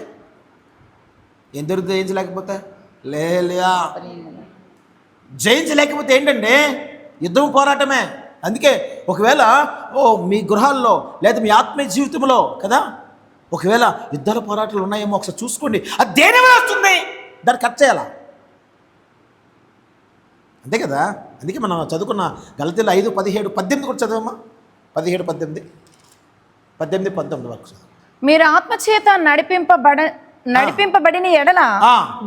ఏం దొరుకుతుంది జయించలేకపోతే? లేలియా. జయించలేకపోతే ఏంటంటే యుద్ధం, పోరాటమే. అందుకే ఒకవేళ మీ గృహాల్లో లేదా మీ ఆత్మీయ జీవితంలో కదా ఒకవేళ యుద్ధాల పోరాటాలు ఉన్నాయేమో ఒకసారి చూసుకోండి. అది దేని వల్ల వస్తుంది? దాన్ని కట్ చేయాలా, అంతే కదా. అందుకే మనం చదువుకున్న గలతీయులు 5:17-18 కూడా చదవమ్మా. 17-18 వరకు. మీరు ఆత్మచేత నడిపింపబడిన ఎడల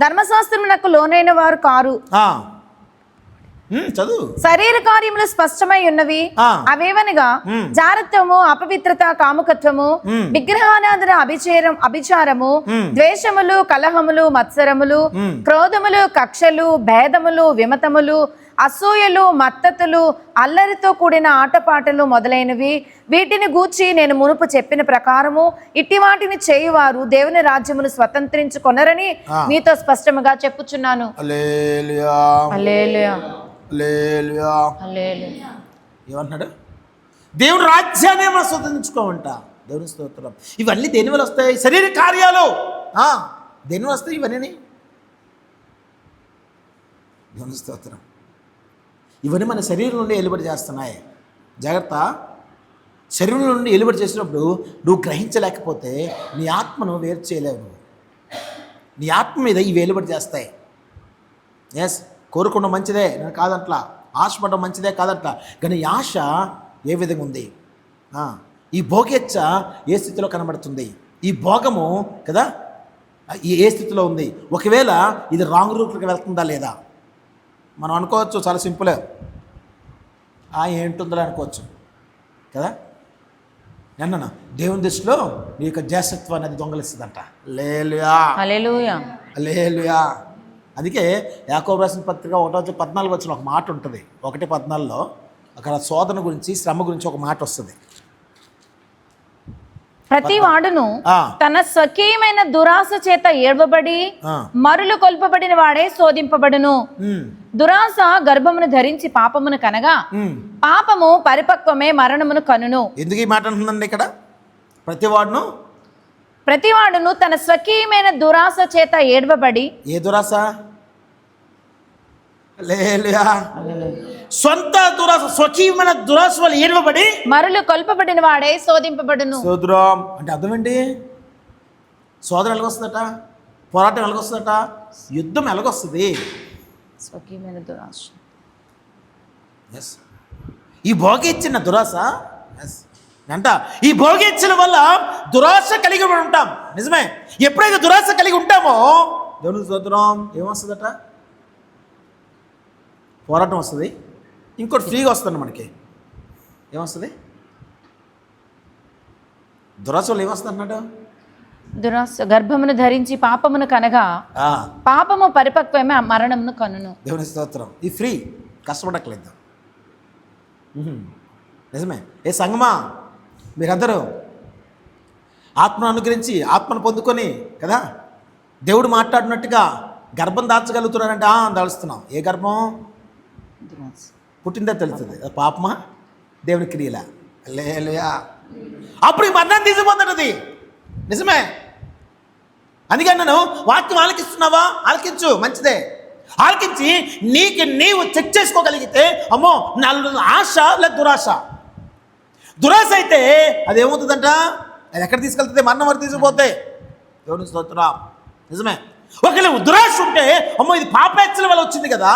ధర్మశాస్త్రమునకు లోనైన వారు కారు. చదువు. శరీర కార్యములు స్పష్టమై ఉన్నవి. అవేవనగా జారత్వము, అపవిత్రత, కాముకత్వము, విగ్రహారాధన, అభిచారము, ద్వేషములు, కలహములు, మత్సరములు, క్రోధములు, కక్షలు, భేదములు, విమతములు, అసూయలు, మత్తతులు, అల్లరితో కూడిన ఆటపాటలు మొదలైనవి. వీటిని గూర్చి నేను మునుపు చెప్పిన ప్రకారము ఇట్టి వాటిని చేయువారు దేవుని రాజ్యమును స్వతంత్రించుకొనరని మీతో స్పష్టముగా చెప్పుచున్నాను. హల్లెలూయా, హల్లెలూయా, హల్లెలూయా, హల్లెలూయా. ఏమంటున్నాడు? దేవుని రాజ్యాన్ని మనం స్వతంత్రించుకోమంట. దేవుని స్తోత్రం. ఇవన్నీ దేని వల్ల వస్తాయి? శరీర కార్యాలు. దేని వల్ల వస్తాయి ఇవన్నీ? దేవుని స్తోత్రం. ఇవన్నీ మన శరీరం నుండి ఎలుబడి చేస్తున్నాయి. జాగ్రత్త. శరీరం నుండి ఎలుబడి చేసినప్పుడు నువ్వు గ్రహించలేకపోతే నీ ఆత్మను వేరు చేయలేవు. నువ్వు నీ ఆత్మ మీద ఇవి వెలుబడి చేస్తాయి. ఎస్, కోరుకోవడం మంచిదే, నేను కాదంట్లా. ఆశపడడం మంచిదే, కాదంట్లా. కానీ ఈ ఆశ ఏ విధంగా ఉంది? ఈ భోగేచ్ఛ ఏ స్థితిలో కనబడుతుంది? ఈ భోగము కదా ఏ స్థితిలో ఉంది? ఒకవేళ ఇది రాంగ్ రూట్లోకి వెళ్తుందా లేదా? మనం అనుకోవచ్చు చాలా సింపుల్, ఏంటుందో అనుకోవచ్చు కదా. అన్న దేవుని దృష్టిలో నీ యొక్క జ్యేష్ఠత్వాన్ని అది దొంగలిస్తుందంట. హల్లెలూయా, హల్లెలూయా, హల్లెలూయా. అందుకే యాకోబు రాసిన పత్రిక 1:14 ఒక మాట ఉంటుంది. 1:14 అక్కడ శోధన గురించి, శ్రమ గురించి ఒక మాట వస్తుంది. ప్రతి వాడును తన స్వకీయమైన దురాశ చేత ఏడ్వబడి మరులు కొల్పబడిన వాడే శోధింపబడును. దురాశ గర్భమును ధరించి పాపమును కనగా పాపము పరిపక్వమే మరణమును కనును. ఎందుకు ఈ మాట అంటుందండి ఇక్కడ? ప్రతివాడును తన స్వకీయమైన దురాశ చేత ఏడ్వబడి. ఏ దురాశ? సొంత దురాశ, స్వకీయమైన దురాశ వల్ల ఏడ్వబడి మరులు కొల్పబడిన వాడే శోధింపబడును. శోధరం అంటే అర్థం ఏంటి? శోధన ఎలాగొస్తుందట? పోరాటం ఎలాగొస్తుందట? యుద్ధం ఎలాగొస్తుంది? స్వకీయమైన దురాశ. ఎస్, ఈ భోగేచ్చిన దురాశ. ఎస్ అంట, ఈ భోగేచ్ఛల వల్ల దురాశ కలిగి ఉంటాం. నిజమే. ఎప్పుడైతే దురాశ కలిగి ఉంటామో దేవుని స్తోత్రం, ఏమొస్తుందట? పోరాటం వస్తుంది. ఇంకోటి ఫ్రీగా వస్తుంది మనకి. ఏమొస్తుంది? దురాశ వల్ల ఏమొస్తుంది అన్నాడు? దురాశ గర్భమును ధరించి పాపమును కనగా పాపము పరిపక్వమే మరణమును కనును. దేవుని స్తోత్రం. ఈ ఫ్రీ, కష్టపడట్లేదు. నిజమే. ఏ సంగమా, మీరందరూ ఆత్మను అనుగ్రహించి ఆత్మను పొందుకొని కదా దేవుడు మాట్లాడినట్టుగా గర్భం దాల్చగలుగుతున్నారంటే దాల్స్తున్నాం. ఏ గర్భం పుట్టిందో తెలుస్తుంది. పాపమా దేవుని క్రియలా? హల్లెలూయా. అప్పుడు ఈ మరణాన్ని తీసుకుపోతున్నది. నిజమే. అందుకని నేను వాక్యం ఆలకిస్తున్నావా? ఆలకించు, మంచిదే. ఆలకించి నీవు చెక్ చేసుకోగలిగితే అమ్మో నాలో ఆశ లేదా దురాశ. దురాశ అయితే అదేమవుతుందంట? అది ఎక్కడ తీసుకెళ్తుంది? మరణం వరకు తీసుకుపోతే. దేవుని స్తోత్రం. నిజమే. ఒకవేళ దురాశ ఉంటే అమ్మో ఇది పాపేచ్చల వల్ల వచ్చింది కదా,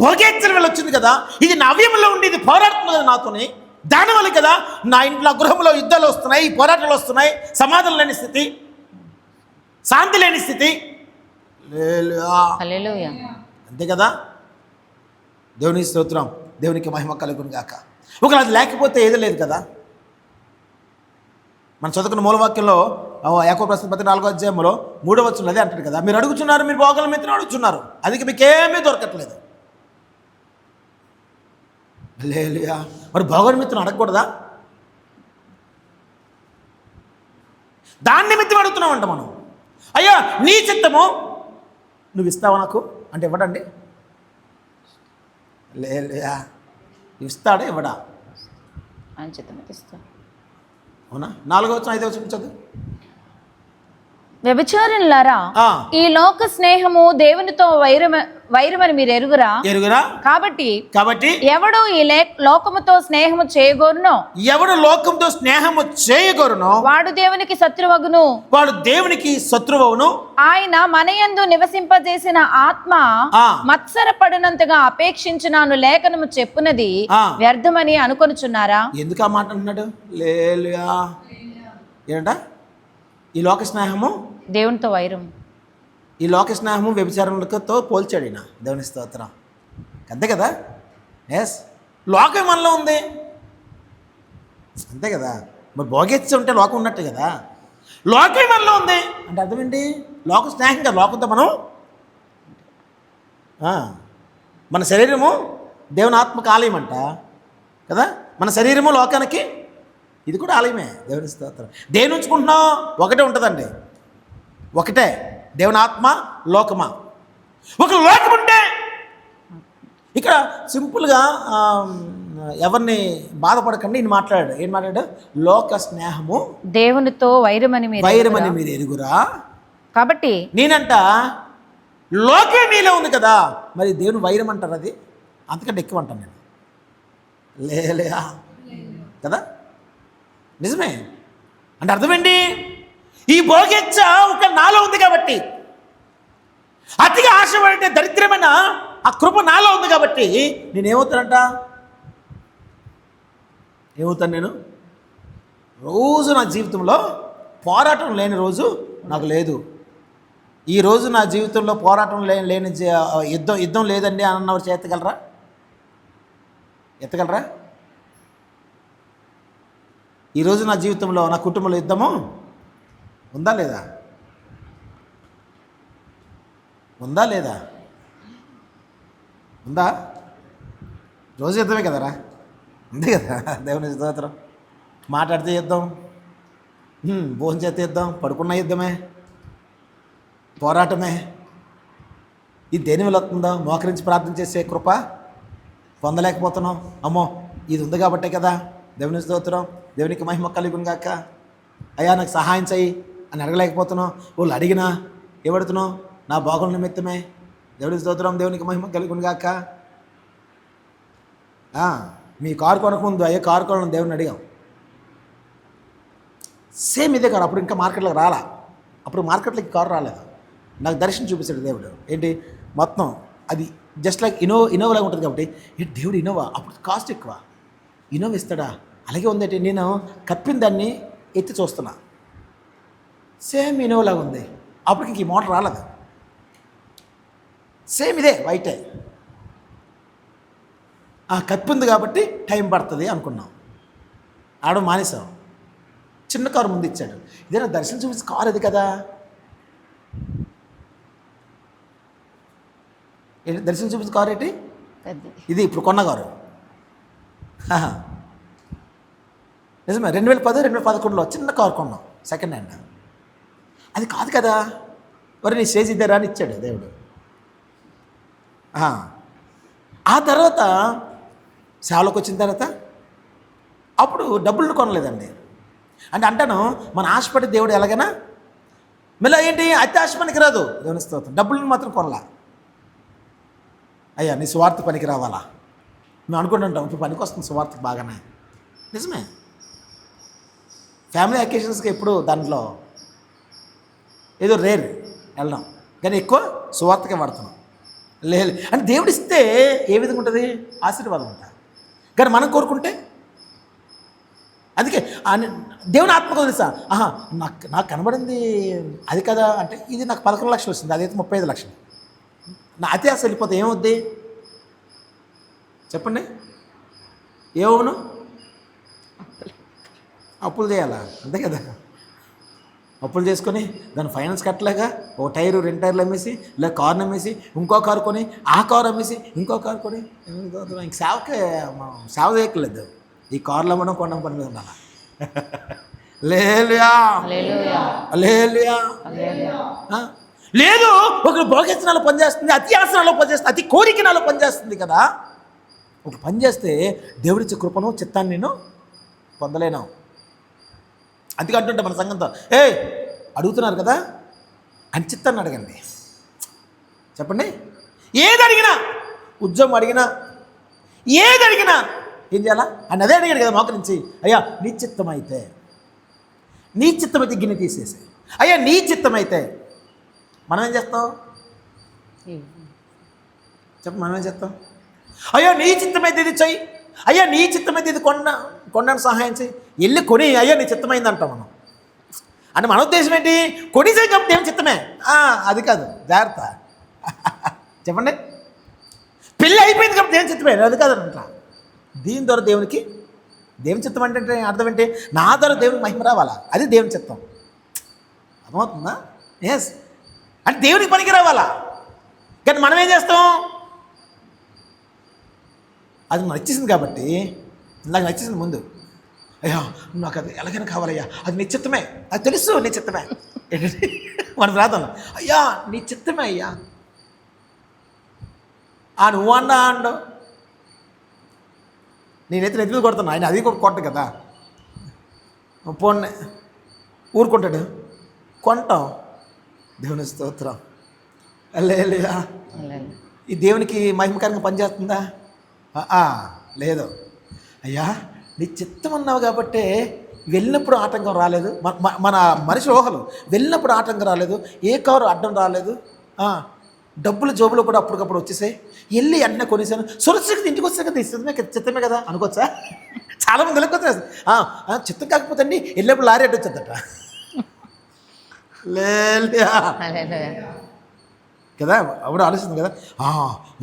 భోగేచ్చల వల్ల వచ్చింది కదా, ఇది నవ్యంలో ఉండి ఇది పోరాడుతుంది కదా నాతోని, దానివల్ల కదా నా ఇంట్లో గృహంలో యుద్ధాలు వస్తున్నాయి, పోరాటాలు వస్తున్నాయి, సమాధానం లేని స్థితి, శాంతి లేని స్థితి. హల్లెలూయా. అంతే కదా. దేవుని స్తోత్రం, దేవునికి మహిమ కలుగును గాక. ఒకవేళ అది లేకపోతే ఏదో లేదు కదా. మనం చదువుకున్న మూలవాక్యంలో యాకోబు రాసిన పత్రిక 4:3 అదే అంటాడు కదా, మీరు అడుగుతున్నారు, మీరు భోగాల మీద అడుగుతున్నారు, అది మీకేమీ దొరకట్లేదు. హల్లెలూయా. మరి భోగల మిత్రుని అడగకూడదా? దాని నిమిత్తం అడుగుతున్నామంట మనం. అయ్యా నీ చిత్తము నువ్వు ఇస్తావా నాకు అంటే ఇవ్వడండి. హల్లెలూయా. ఇస్తాడా ఇవ్వడా? ఆయన చిత్తం ఇస్తా. అవునా? 4వ వచనం 5వ వచనం చదువు. వ్యభిచారులారా, ఈ లోక స్నేహము దేవునితో వైరమని మీరు ఎరుగురా. కాబట్టి ఎవడు ఈ లోకముతో స్నేహము చేయగోరునో వాడు దేవునికి శత్రువగును. ఆయన మనయందు నివసింపజేసిన ఆత్మ మత్సరపడినంతగా అపేక్షించినాను లేఖనము చెప్పునది వ్యర్థమని అనుకొనుచున్నారా? ఎందుకు ఆ మాట అంటున్నాడు? ఏంట ఈ లోక స్నేహము దేవునితో వైరం. ఈ లోక స్నేహము వ్యభిచారములతో పోల్చాడు ఈయన. దేవుని స్తోత్రం. అంతే కదా? ఎస్, లోకం మనలో ఉంది, అంతే కదా? మరి భోగేచ్ఛ ఉంటే లోకం ఉన్నట్టు కదా. లోకం మనలో ఉంది అంటే అర్థం ఏంటి? లోక స్నేహం కదా. లోకంతో మనం మన శరీరము దేవుని ఆత్మకు ఆలయం అంట కదా. మన శరీరము లోకానికి ఇది కూడా ఆలయమే. దేవుని స్తోత్రం. దేని ఉంచుకుంటున్నాం? ఒకటే ఉంటుందండి, ఒకటే దేవుని ఆత్మ, లోకమా. ఒక లోకం ఉంటే ఇక్కడ సింపుల్గా ఎవరిని బాధపడకండి. ఈయన మాట్లాడాడు, ఏం మాట్లాడాడు? లోక స్నేహము దేవునితో వైరమని మీరు ఎరుగురా. కాబట్టి నేనంట లోకే మీలో ఉంది కదా, మరి దేవుని వైరం అంటారు. అది అంతకంటే ఎక్కువ అంటాను నేను. లేలే కదా, నిజమే. అంటే అర్థమేంటి? ఈ భోగేచ్ఛ ఒక నాలో ఉంది కాబట్టి, అతిగా ఆశపడే దరిద్రమైన ఆ కృప నాలో ఉంది కాబట్టి ఏమవుతాను నేను రోజు నా జీవితంలో పోరాటం లేని రోజు నాకు లేదు. ఈ రోజు నా జీవితంలో పోరాటం లేని యుద్ధం లేదండి అన్నవారు ఎత్తగలరా? ఈరోజు నా జీవితంలో, నా కుటుంబంలో యుద్ధము ఉందా లేదా? ఉందా? రోజు యుద్ధమే కదరా, అంతే కదా. దేవుని స్తోత్రం. మాట్లాడితే యుద్ధం, భోజనం చేస్తే యుద్ధం, పడుకున్న యుద్ధమే, పోరాటమే. ఇది దేని వల్ల వస్తుందో? మోకరించి ప్రార్థన చేసే కృప పొందలేకపోతున్నాం. అమ్మో ఇది ఉంది కాబట్టే కదా. దేవుని స్తోత్రం. దేవునికి మహిమ కలుగును గాక. అయ్యా నాకు సహాయం చెయ్యి అని అడగలేకపోతున్నాం. వాళ్ళు అడిగినా ఏమడుతున్నావు? నా బాగుల నిమిత్తమే. దేవుని స్తోత్రం. దేవునికి మహిమ కలుగును గాక. మీ కారు కొనకముందు అయ్యే కారు కొనడం దేవుని అడిగాం. సేమ్ ఇదే కారు. అప్పుడు ఇంకా మార్కెట్లోకి రాలా. అప్పుడు మార్కెట్లోకి కారు రాలేదు. నాకు దర్శనం చూపిస్తాడు దేవుడు. ఏంటి మొత్తం అది జస్ట్ లైక్ ఇన్నోవాలాగా ఉంటుంది కాబట్టి, దేవుడు ఇన్నోవా, అప్పుడు కాస్ట్ ఎక్కువ, ఇన్నోవా ఇస్తాడా? అలాగే ఉందంటే నేను కప్పిన దాన్ని ఎత్తి చూస్తున్నా, సేమ్ ఇన్నోవాలాగా ఉంది. అప్పటికి ఇంక ఈ మోటార్ రాలేదు. సేమ్ ఇదే వైటే. కప్పి ఉంది కాబట్టి టైం పడుతుంది అనుకున్నాం. ఆడ మానేసాం. చిన్న కారు ముందు ఇచ్చాడు. ఇదేనా దర్శనం చూపించే కారు అది కదా. దర్శనం చూపించే కారు ఏంటి? ఇది ఇప్పుడు కొన్న కారు. నిజమే. 2010, 2011లో చిన్న కారు కొన్నాం, సెకండ్ హ్యాండ్. అది కాదు కదా. మరి నీ స్టేజ్ ఇద్దరా అని ఇచ్చాడు దేవుడు. ఆ తర్వాత సేవలోకి వచ్చిన తర్వాత అప్పుడు డబ్బులు కొనలేదండి. అంటే అంటాను మన ఆశపడి దేవుడు ఎలాగైనా మళ్ళీ ఏంటి అతి ఆశ పనికి రాదు. దేవుని స్తోత్రం. డబ్బులను మాత్రం కొనలా. అయ్యా నీ స్వార్థ పనికి రావాలా మేము అనుకుంటుంటాం. ఇప్పుడు పనికి వస్తుంది స్వార్థకి బాగానే. నిజమే. ఫ్యామిలీ అకేషన్స్కి ఎప్పుడు దాంట్లో ఏదో రేర్ వెళ్ళడం, కానీ ఎక్కువ సువార్తకే వాడుతున్నాం. లేదు అంటే దేవుడు ఇస్తే ఏ విధంగా ఉంటుంది? ఆశీర్వాదం ఉంటుంది. కానీ మనం కోరుకుంటే అందుకే దేవుని ఆత్మకు తెలుసా, నాకు కనబడింది అది కదా అంటే ఇది నాకు 11 లక్షలు వస్తుంది, అదైతే 35 లక్షలు. నా అతి ఆశ వెళ్ళిపోతే ఏమవుద్ది చెప్పండి? ఏమవును? అప్పులు చేయాలా? అంతే కదా. అప్పులు చేసుకొని దాని ఫైనాన్స్ కట్టలేక ఒక టైరు 2 టైర్లు అమ్మేసి, లేదా కారుని అమ్మేసి ఇంకో కారు కొని, ఆ కారు అమ్మేసి ఇంకో కారు కొని, ఇంక సేవ చేయట్లేదు. ఈ కార్లు అమ్మడం కొనడం పని మీద ఉండాలి. లేదు ఒకరు భోగేచనాలో పనిచేస్తుంది, అతి ఆసనాలో పనిచేస్తుంది, అతి కోరికనాలో పనిచేస్తుంది కదా. ఒక పని చేస్తే దేవుడిచ్చే కృపను చిత్తాన్ని నేను పొందలేను. అందుకే అంటుంటే మన సంఘంతో అడుగుతున్నారు కదా, అని చిత్తాన్ని అడగండి. చెప్పండి, ఏది అడిగినా, ఉద్యోగం అడిగినా, ఏది అడిగినా ఏం చేయాలా? అని అదే అడిగాడు కదా మోకరించి. అయ్యా నీ చిత్తమైతే, నీ చిత్తమైతే గిన్నె తీసేసి, అయ్యా నీ చిత్తమైతే. మనం ఏం చేస్తాం చెప్పు, మనం ఏం చేస్తాం? అయ్యా నీ చిత్తమైతే ఇది చెయ్యి, అయ్యా నీ చిత్తమైతే ఇది కొనడానికి సహాయం చేయి, వెళ్ళి కొని అయ్యా నీ చిత్తమైంది అంటాం మనం. అంటే మన ఉద్దేశం ఏంటి? కొనిసే కాబట్టి ఏం చిత్తమే, అది కాదు, జాగ్రత్త. చెప్పండి, పెళ్ళి అయిపోయింది కాబట్టి ఏం చిత్తమే, అది కాదు అంట. దీని ద్వారా దేవుని చిత్తం అంటే అర్థం ఏంటి? నా ద్వారా దేవునికి మహిమ రావాలా, అది దేవుని చిత్తం. అర్థమవుతుందా? ఎస్, అంటే దేవునికి పనికి రావాలా. కానీ మనం ఏం చేస్తాం? అది నచ్చేసింది కాబట్టి, నాకు నచ్చేసింది ముందు, అయ్యా నాకు అది ఎలాగైనా కావాలయ్యా, అది నీ చిత్తమే, అది తెలుసు నీ చిత్తమే. మన ప్రార్థన, అయ్యా నీ చిత్తమే అయ్యా. నువ్వు అన్నా అండు, నేనైతే నెత్తి మీద కొడుతున్నా, ఆయన అది కూడా కొట్ట కదా. పోనీ ఊరుకుంటాడు, కొంటాం. దేవుని స్తోత్రం, హల్లెలూయా. ఈ దేవునికి మహిమకరంగా పనిచేస్తుందా? లేదు. అయ్యా నీ చిత్తం అన్నావు కాబట్టి వెళ్ళినప్పుడు ఆటంకం రాలేదు. మన మనిషి ఊహలు, వెళ్ళినప్పుడు ఆటంకం రాలేదు, ఏ కారు అడ్డం రాలేదు, డబ్బులు జోబులు కూడా అప్పటికప్పుడు వచ్చేసాయి, వెళ్ళి అన్న కొనేసాను, సురక్షితంగా ఇంటికి వచ్చాక తీస్తుంది చిత్తమే కదా అనుకోవచ్చా? చాలామంది వెళ్ళకొచ్చా చిత్తం కాకపోతే అండి వెళ్ళినప్పుడు లారీ అడ్డు వచ్చేద్దట కదా. అప్పుడు ఆలోచిస్తుంది కదా,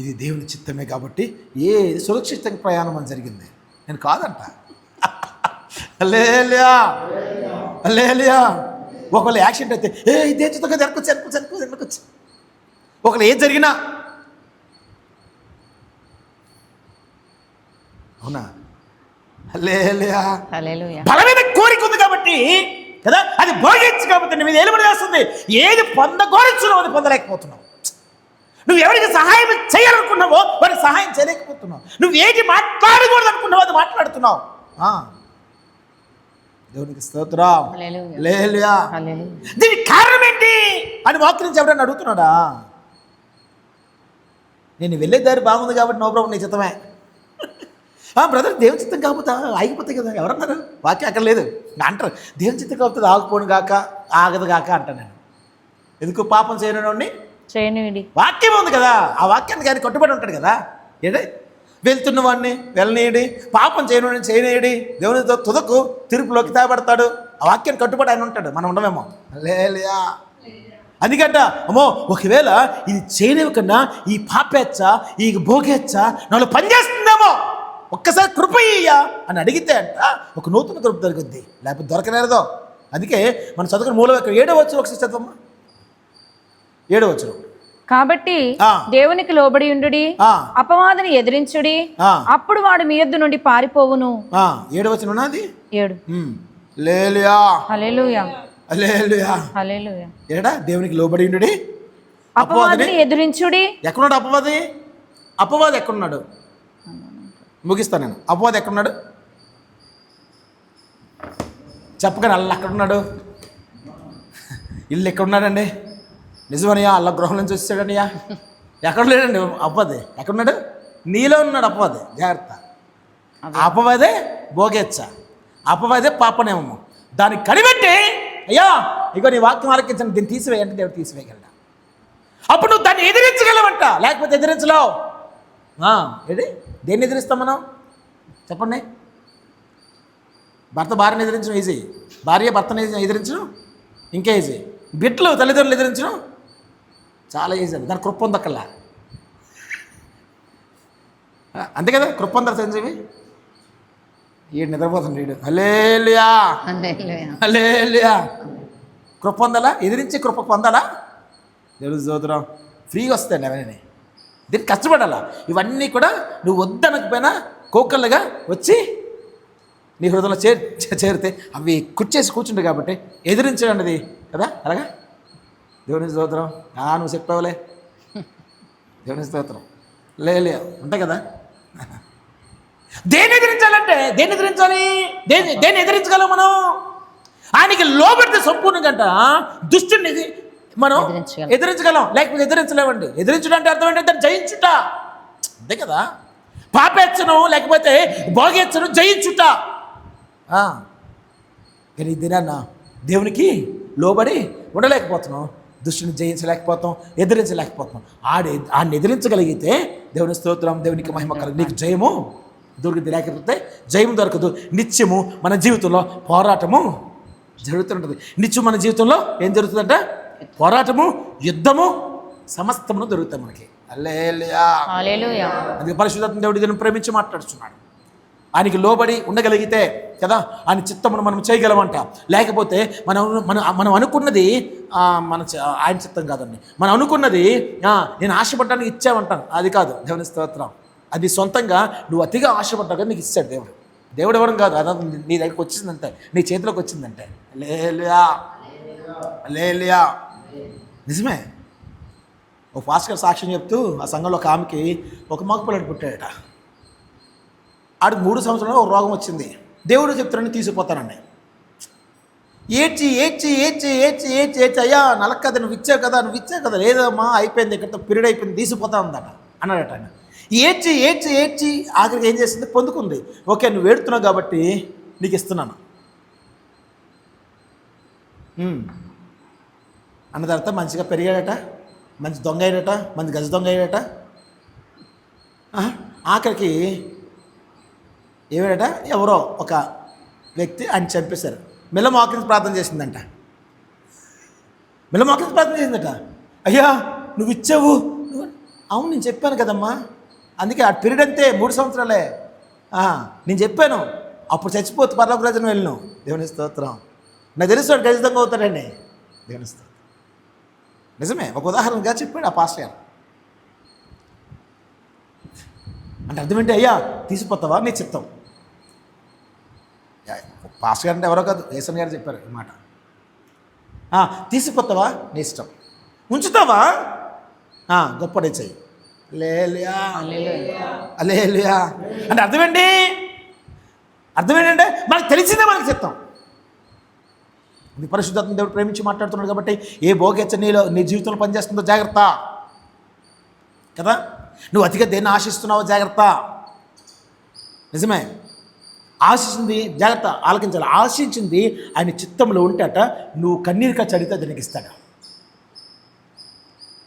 ఇది దేవుని చిత్తమే కాబట్టి ఏ సురక్షితంగా ప్రయాణం అని జరిగింది, నేను కాదంట. హల్లెలూయా, హల్లెలూయా. ఒకవేళ యాక్సిడెంట్ అయితే ఇదే చిత్తంగా జరగచ్చు. ఒకవేళ ఏది జరిగినా, అవునా? హల్లెలూయా, బలమైన కోరిక ఉంది కాబట్టి కదా, అది భోగించు కాబట్టి నీ మీద ఏలుబడి చేస్తుంది. ఏది పొందగోరుచున్నావు అది పొందలేకపోతున్నావు. నువ్వు ఎవరికి సహాయం చేయాలనుకున్నావో వారికి సహాయం చేయలేకపోతున్నావు. నువ్వు ఏది మాట్లాడకూడదు అనుకున్నావో అది మాట్లాడుతున్నావు. దేవునికి స్తోత్రం, హల్లెలూయా. దీనికి కారణం ఏంటి అని వాక్యం నుంచి ఎవరైనా అడుగుతున్నాడా? నేను వెళ్ళే దారి బాగుంది కాబట్టి నో ప్రాబ్లం, నీ చిత్తమే. బ్రదర్ దేవుని చిత్తం కాకపోతే ఆగిపోతాయి కదా, ఎవరన్నారు? వాక్యం అక్కడ లేదు అంటారు. దేవుని చిత్తం కాకపోతే ఆగిపోను గాక ఆగదు గాక అంటాను నేను. ఎందుకు? పాపం చేయనుండి వాక్యం ఉంది కదా, ఆ వాక్యానికి ఆయన కట్టుబడి ఉంటాడు కదా. ఏడే వెళ్తున్న వాడిని వెళ్ళనీయడి, పాపం చేయనీయడి, దేవునితో తుదకు తీర్పులోకి తాబడతాడు. ఆ వాక్యాన్ని కట్టుబడి ఆయన ఉంటాడు, మనం ఉండమేమో. హల్లెలూయా. అందుకంట అమ్మో ఒకవేళ ఇది చేయనివ్వకన్నా ఈ పాపేచ్చ ఈ భోగేచ్చ నాలో పనిచేస్తుందేమో, ఒక్కసారి కృప ఇయ్యా అని అడిగితే అంట ఒక నూతన కృప దొరుకుద్ది, లేకపోతే దొరకనేరదో. అందుకే మనం చదువుకున్న మూలం 7వ వచనం ఒకసారి చదవమ్మా. 7వ వచనం. కాబట్టి దేవునికి లోబడి ఉండుడి, అపవాదిని ఎదిరించుడి, అప్పుడు వాడు మీ యొద్ద నుండి పారిపోవును. 7వ వచనం ఉన్నది 7. హల్లెలూయా, హల్లెలూయా, హల్లెలూయా, హల్లెలూయా. ఏడా దేవునికి లోబడి ఉండుడి, అపవాదిని ఎదిరించుడి. ఎక్కడున్నాడు అపవాది? అపవాది ఎక్కడున్నాడు? ముగిస్తాను నేను. అపవాది ఎక్కడున్నాడు చెప్పగానే అల్ల అక్కడున్నాడు. ఇల్లు ఎక్కడున్నాడండి? నిజమనియా అల్ల గృహం నుంచి వచ్చాడనియా? ఎక్కడ లేడండి అపవాది. ఎక్కడున్నాడు? నీలో ఉన్నాడు అపవాది. జాగ్రత్త. అపవాదే భోగేచ్చ, అపవాదే పాపనేమో. దాన్ని కనిపెట్టి అయ్యా ఇగో నీ వాక్యం ఆలకించండి, దీన్ని తీసివేయంటే దేవుడు తీసివేయగలడా? అప్పుడు నువ్వు దాన్ని ఎదిరించగలవంట, లేకపోతే ఎదిరించలేవు. ఏది దేన్ని ఎదిరిస్తాం మనం? చెప్పండి. భర్త భార్యను ఎదిరించడం ఈజీ, భార్య భర్తను ఎదిరించడం ఇంకా ఈజీ, బిడ్డలు తల్లిదండ్రులు ఎదిరించడం చాలా ఈజీ. అండి దాని కృప పొందక్కల్లా, అంతే కదా. కృప పొందారు సంజీవి. ఈడు నిద్రపోతుంది వీడు. హల్లెలూయా, హల్లెలూయా. కృప పొందాలా? ఎదిరించి కృప పొందాలా? దేవుని స్తోత్రం. ఫ్రీగా వస్తాయండి అవన్నీ, దీనికి కష్టపడాలా. ఇవన్నీ కూడా నువ్వు వద్దనకపోయినా కోకళ్ళగా వచ్చి నీ హృదయంలో చేరితే అవి కుర్చేసి కూర్చుంటాయి కాబట్టి ఎదిరించడం అనేది కదా. అలాగా దేవుని స్తోత్రం. నువ్వు చెప్పావులే, దేవుని స్తోత్రం. లే ఉంటాయి కదా. దేన్ని ఎదిరించాలంటే దేన్ని ఎదిరించాలి? దేన్ని ఎదిరించగలం మనం? ఆయనకి లోబడితే సంపూర్ణంగా దుష్టుని మనం ఎదిరించగలం, లేకపోతే ఎదిరించలేమండి. ఎదిరించడం అంటే అర్థం ఏంటంటే జయించుట, అంతే కదా. పాపేచ్చను లేకపోతే భోగేచ్చను జయించుట. కానీ ఈ దినాన్న దేవునికి లోబడి ఉండలేకపోతున్నాం, దుష్టుని జయించలేకపోతాం, ఎదిరించలేకపోతున్నాం. ఆడిని ఎదిరించగలిగితే దేవుని స్తోత్రం, దేవునికి మహిమ కలుగు. నీకు జయము దొరికింది, లేకపోతే జయం దొరకదు. నిత్యము మన జీవితంలో పోరాటము జరుగుతుంటుంది. నిత్యం మన జీవితంలో ఏం జరుగుతుందంటే పోరాటము, యుద్ధము, సమస్తమును దొరుకుతాయి మనకి. హల్లెలూయా. అందుకే పరిశుద్ధాత్మ దేవుడు దీన్ని ప్రేమించి మాట్లాడుతున్నాడు. ఆయనకి లోబడి ఉండగలిగితే కదా ఆయన చిత్తమును మనం చేయగలమంట. లేకపోతే మనం అనుకున్నది ఆయన చిత్తం కాదండి. మనం అనుకున్నది నేను ఆశపడ్డానికి ఇచ్చామంటాను, అది కాదు. దేవుని స్తోత్రం. అది సొంతంగా నువ్వు అతిగా ఆశపడ్డాక నీకు ఇస్తాడు దేవుడు. దేవుడు ఎవరం కాదు, అదా నీ దగ్గరికి వచ్చిందంటే, నీ చేతిలోకి వచ్చిందంటే. హల్లెలూయా. నిజమే. ఒక పాస్టర్ సాక్ష్యం చెప్తూ ఆ సంఘంలో ఒక ఆమెకి ఒక మగపిల్లడు పుట్టాడట. ఆడికి 3 సంవత్సరాలు ఒక రోగం వచ్చింది. దేవుడు చెప్తానని తీసుకుపోతానండి. ఏడ్చి ఏడ్చి ఏడ్చి ఏడ్చి ఏడ్చి ఏడ్చి అయ్యా నలక్కదా, నువ్వు ఇచ్చావు కదా, లేదమ్మా అయిపోయింది, ఇక్కడితో పీరియడ్ అయిపోయింది, తీసుకుపోతా ఉందట అన్నాడట ఆయన. ఏడ్చి ఏడ్చి ఏడ్చి ఆఖరికి ఏం చేసింది, పొందుకుంది. ఓకే నువ్వు ఏడుతున్నావు కాబట్టి నీకు ఇస్తున్నాను అన్న తర్వాత మంచిగా పెరిగాడట, మంచి దొంగ అయ్యాడట, మంచి గజ దొంగ అయ్యాడట. ఆఖరికి ఏమాడట, ఎవరో ఒక వ్యక్తి ఆయన చంపేశారు. మిల్ల మోకరించి ప్రార్థన చేసిందంట. అయ్యా నువ్వు ఇచ్చావు. అవును నేను చెప్పాను కదమ్మా, అందుకే ఆ పీరియడ్ అంతే 3 సంవత్సరాలే. నేను చెప్పాను అప్పుడు చచ్చిపోతే పరలోక రాజ్యం వెళ్ళను. దేవుని స్తోత్రం. నాకు తెలుసు ఖచ్చితంగా అవుతాడండి. దేవుని స్తోత్రం. నిజమే. ఒక ఉదాహరణగా చెప్పాడు ఆ పాస్టర్ గారు. అంటే అర్థం ఏంటి, అయ్యా తీసిపోతావా నీ చిత్తం. పాస్టర్ గారు అంటే ఎవరో కాదు, యేసన్ గారు చెప్పారు ఈ మాట. తీసిపోతావా నీ ఇష్టం, ఉంచుతావా గొప్పడే చెయ్యి. హల్లెలూయా. అంటే అర్థం ఏంటంటే మనకు తెలిసిందే మనకు చిత్తం. ఇది పరిశుద్ధాత్మ దేవుడు ప్రేమించి మాట్లాడుతున్నాడు కాబట్టి ఏ భోగేచ్చ నీ జీవితంలో పనిచేస్తుందో జాగ్రత్త కదా. నువ్వు అతిగా దేన్ని ఆశిస్తున్నావో జాగ్రత్త. నిజమే. ఆశించింది జాగ్రత్త, ఆలకించాలి. ఆశించింది ఆయన చిత్తంలో ఉంటేట నువ్వు కన్నీరు ఖర్చు అడిగితే దానికి ఇస్తాడు.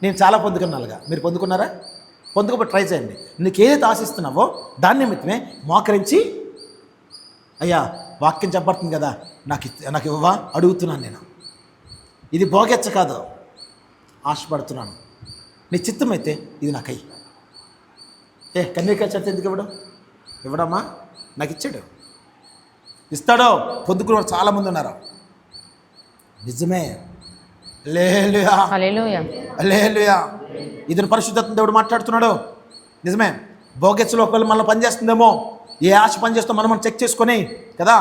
నేను చాలా పొందుకున్నానుగా, మీరు పొందుకున్నారా? పొందుకోబట్టి ట్రై చేయండి. నీకు ఏదైతే ఆశిస్తున్నావో దాని నిమిత్తమే మోకరించి, అయ్యా వాక్యం చెప్పబడుతుంది కదా, నాకు ఇవ్వవా అడుగుతున్నాను. నేను ఇది భోగెచ్చ కాదు, ఆశపడుతున్నాను. నీ చిత్తం అయితే ఇది నాకు అయ్యి. కన్నీరు ఖర్చు అడితే ఎందుకు ఇవ్వడమ్మా? నాకు ఇచ్చాడు, ఇస్తాడో. పొందుకున్న చాలామంది ఉన్నారు. నిజమే. హల్లెలూయా. ఇతను పరిశుద్ధాత్మ దేవుడు మాట్లాడుతున్నాడు. నిజమే. భోగెచ్చలో ఒకవేళ మనలో పనిచేస్తుందేమో, ఏ ఆశ పనిచేస్తుందో మనం చెక్ చేసుకొని కదా.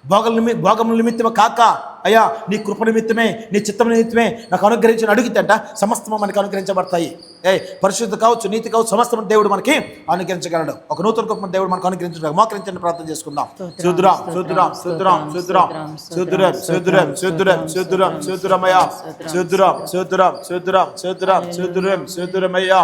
భోగముల నిమిత్తమే కాక అయ్యా నీ కృప నిమిత్తమే, నీ చిత్తం నిమిత్తమే నాకు అనుగ్రహించిన అడుగుతంట సమస్తము మనకి అనుగ్రహించబడతాయి. పరిశుద్ధ కావచ్చు, నీతి కావచ్చు, సమస్తం దేవుడు మనకి అనుగ్రహించగలడు. ఒక నూతన కృప దేవుడు మనకు అనుగ్రహించడం. మోకరించండి, ప్రార్థన చేసుకుందాం. శుద్రమయ్యా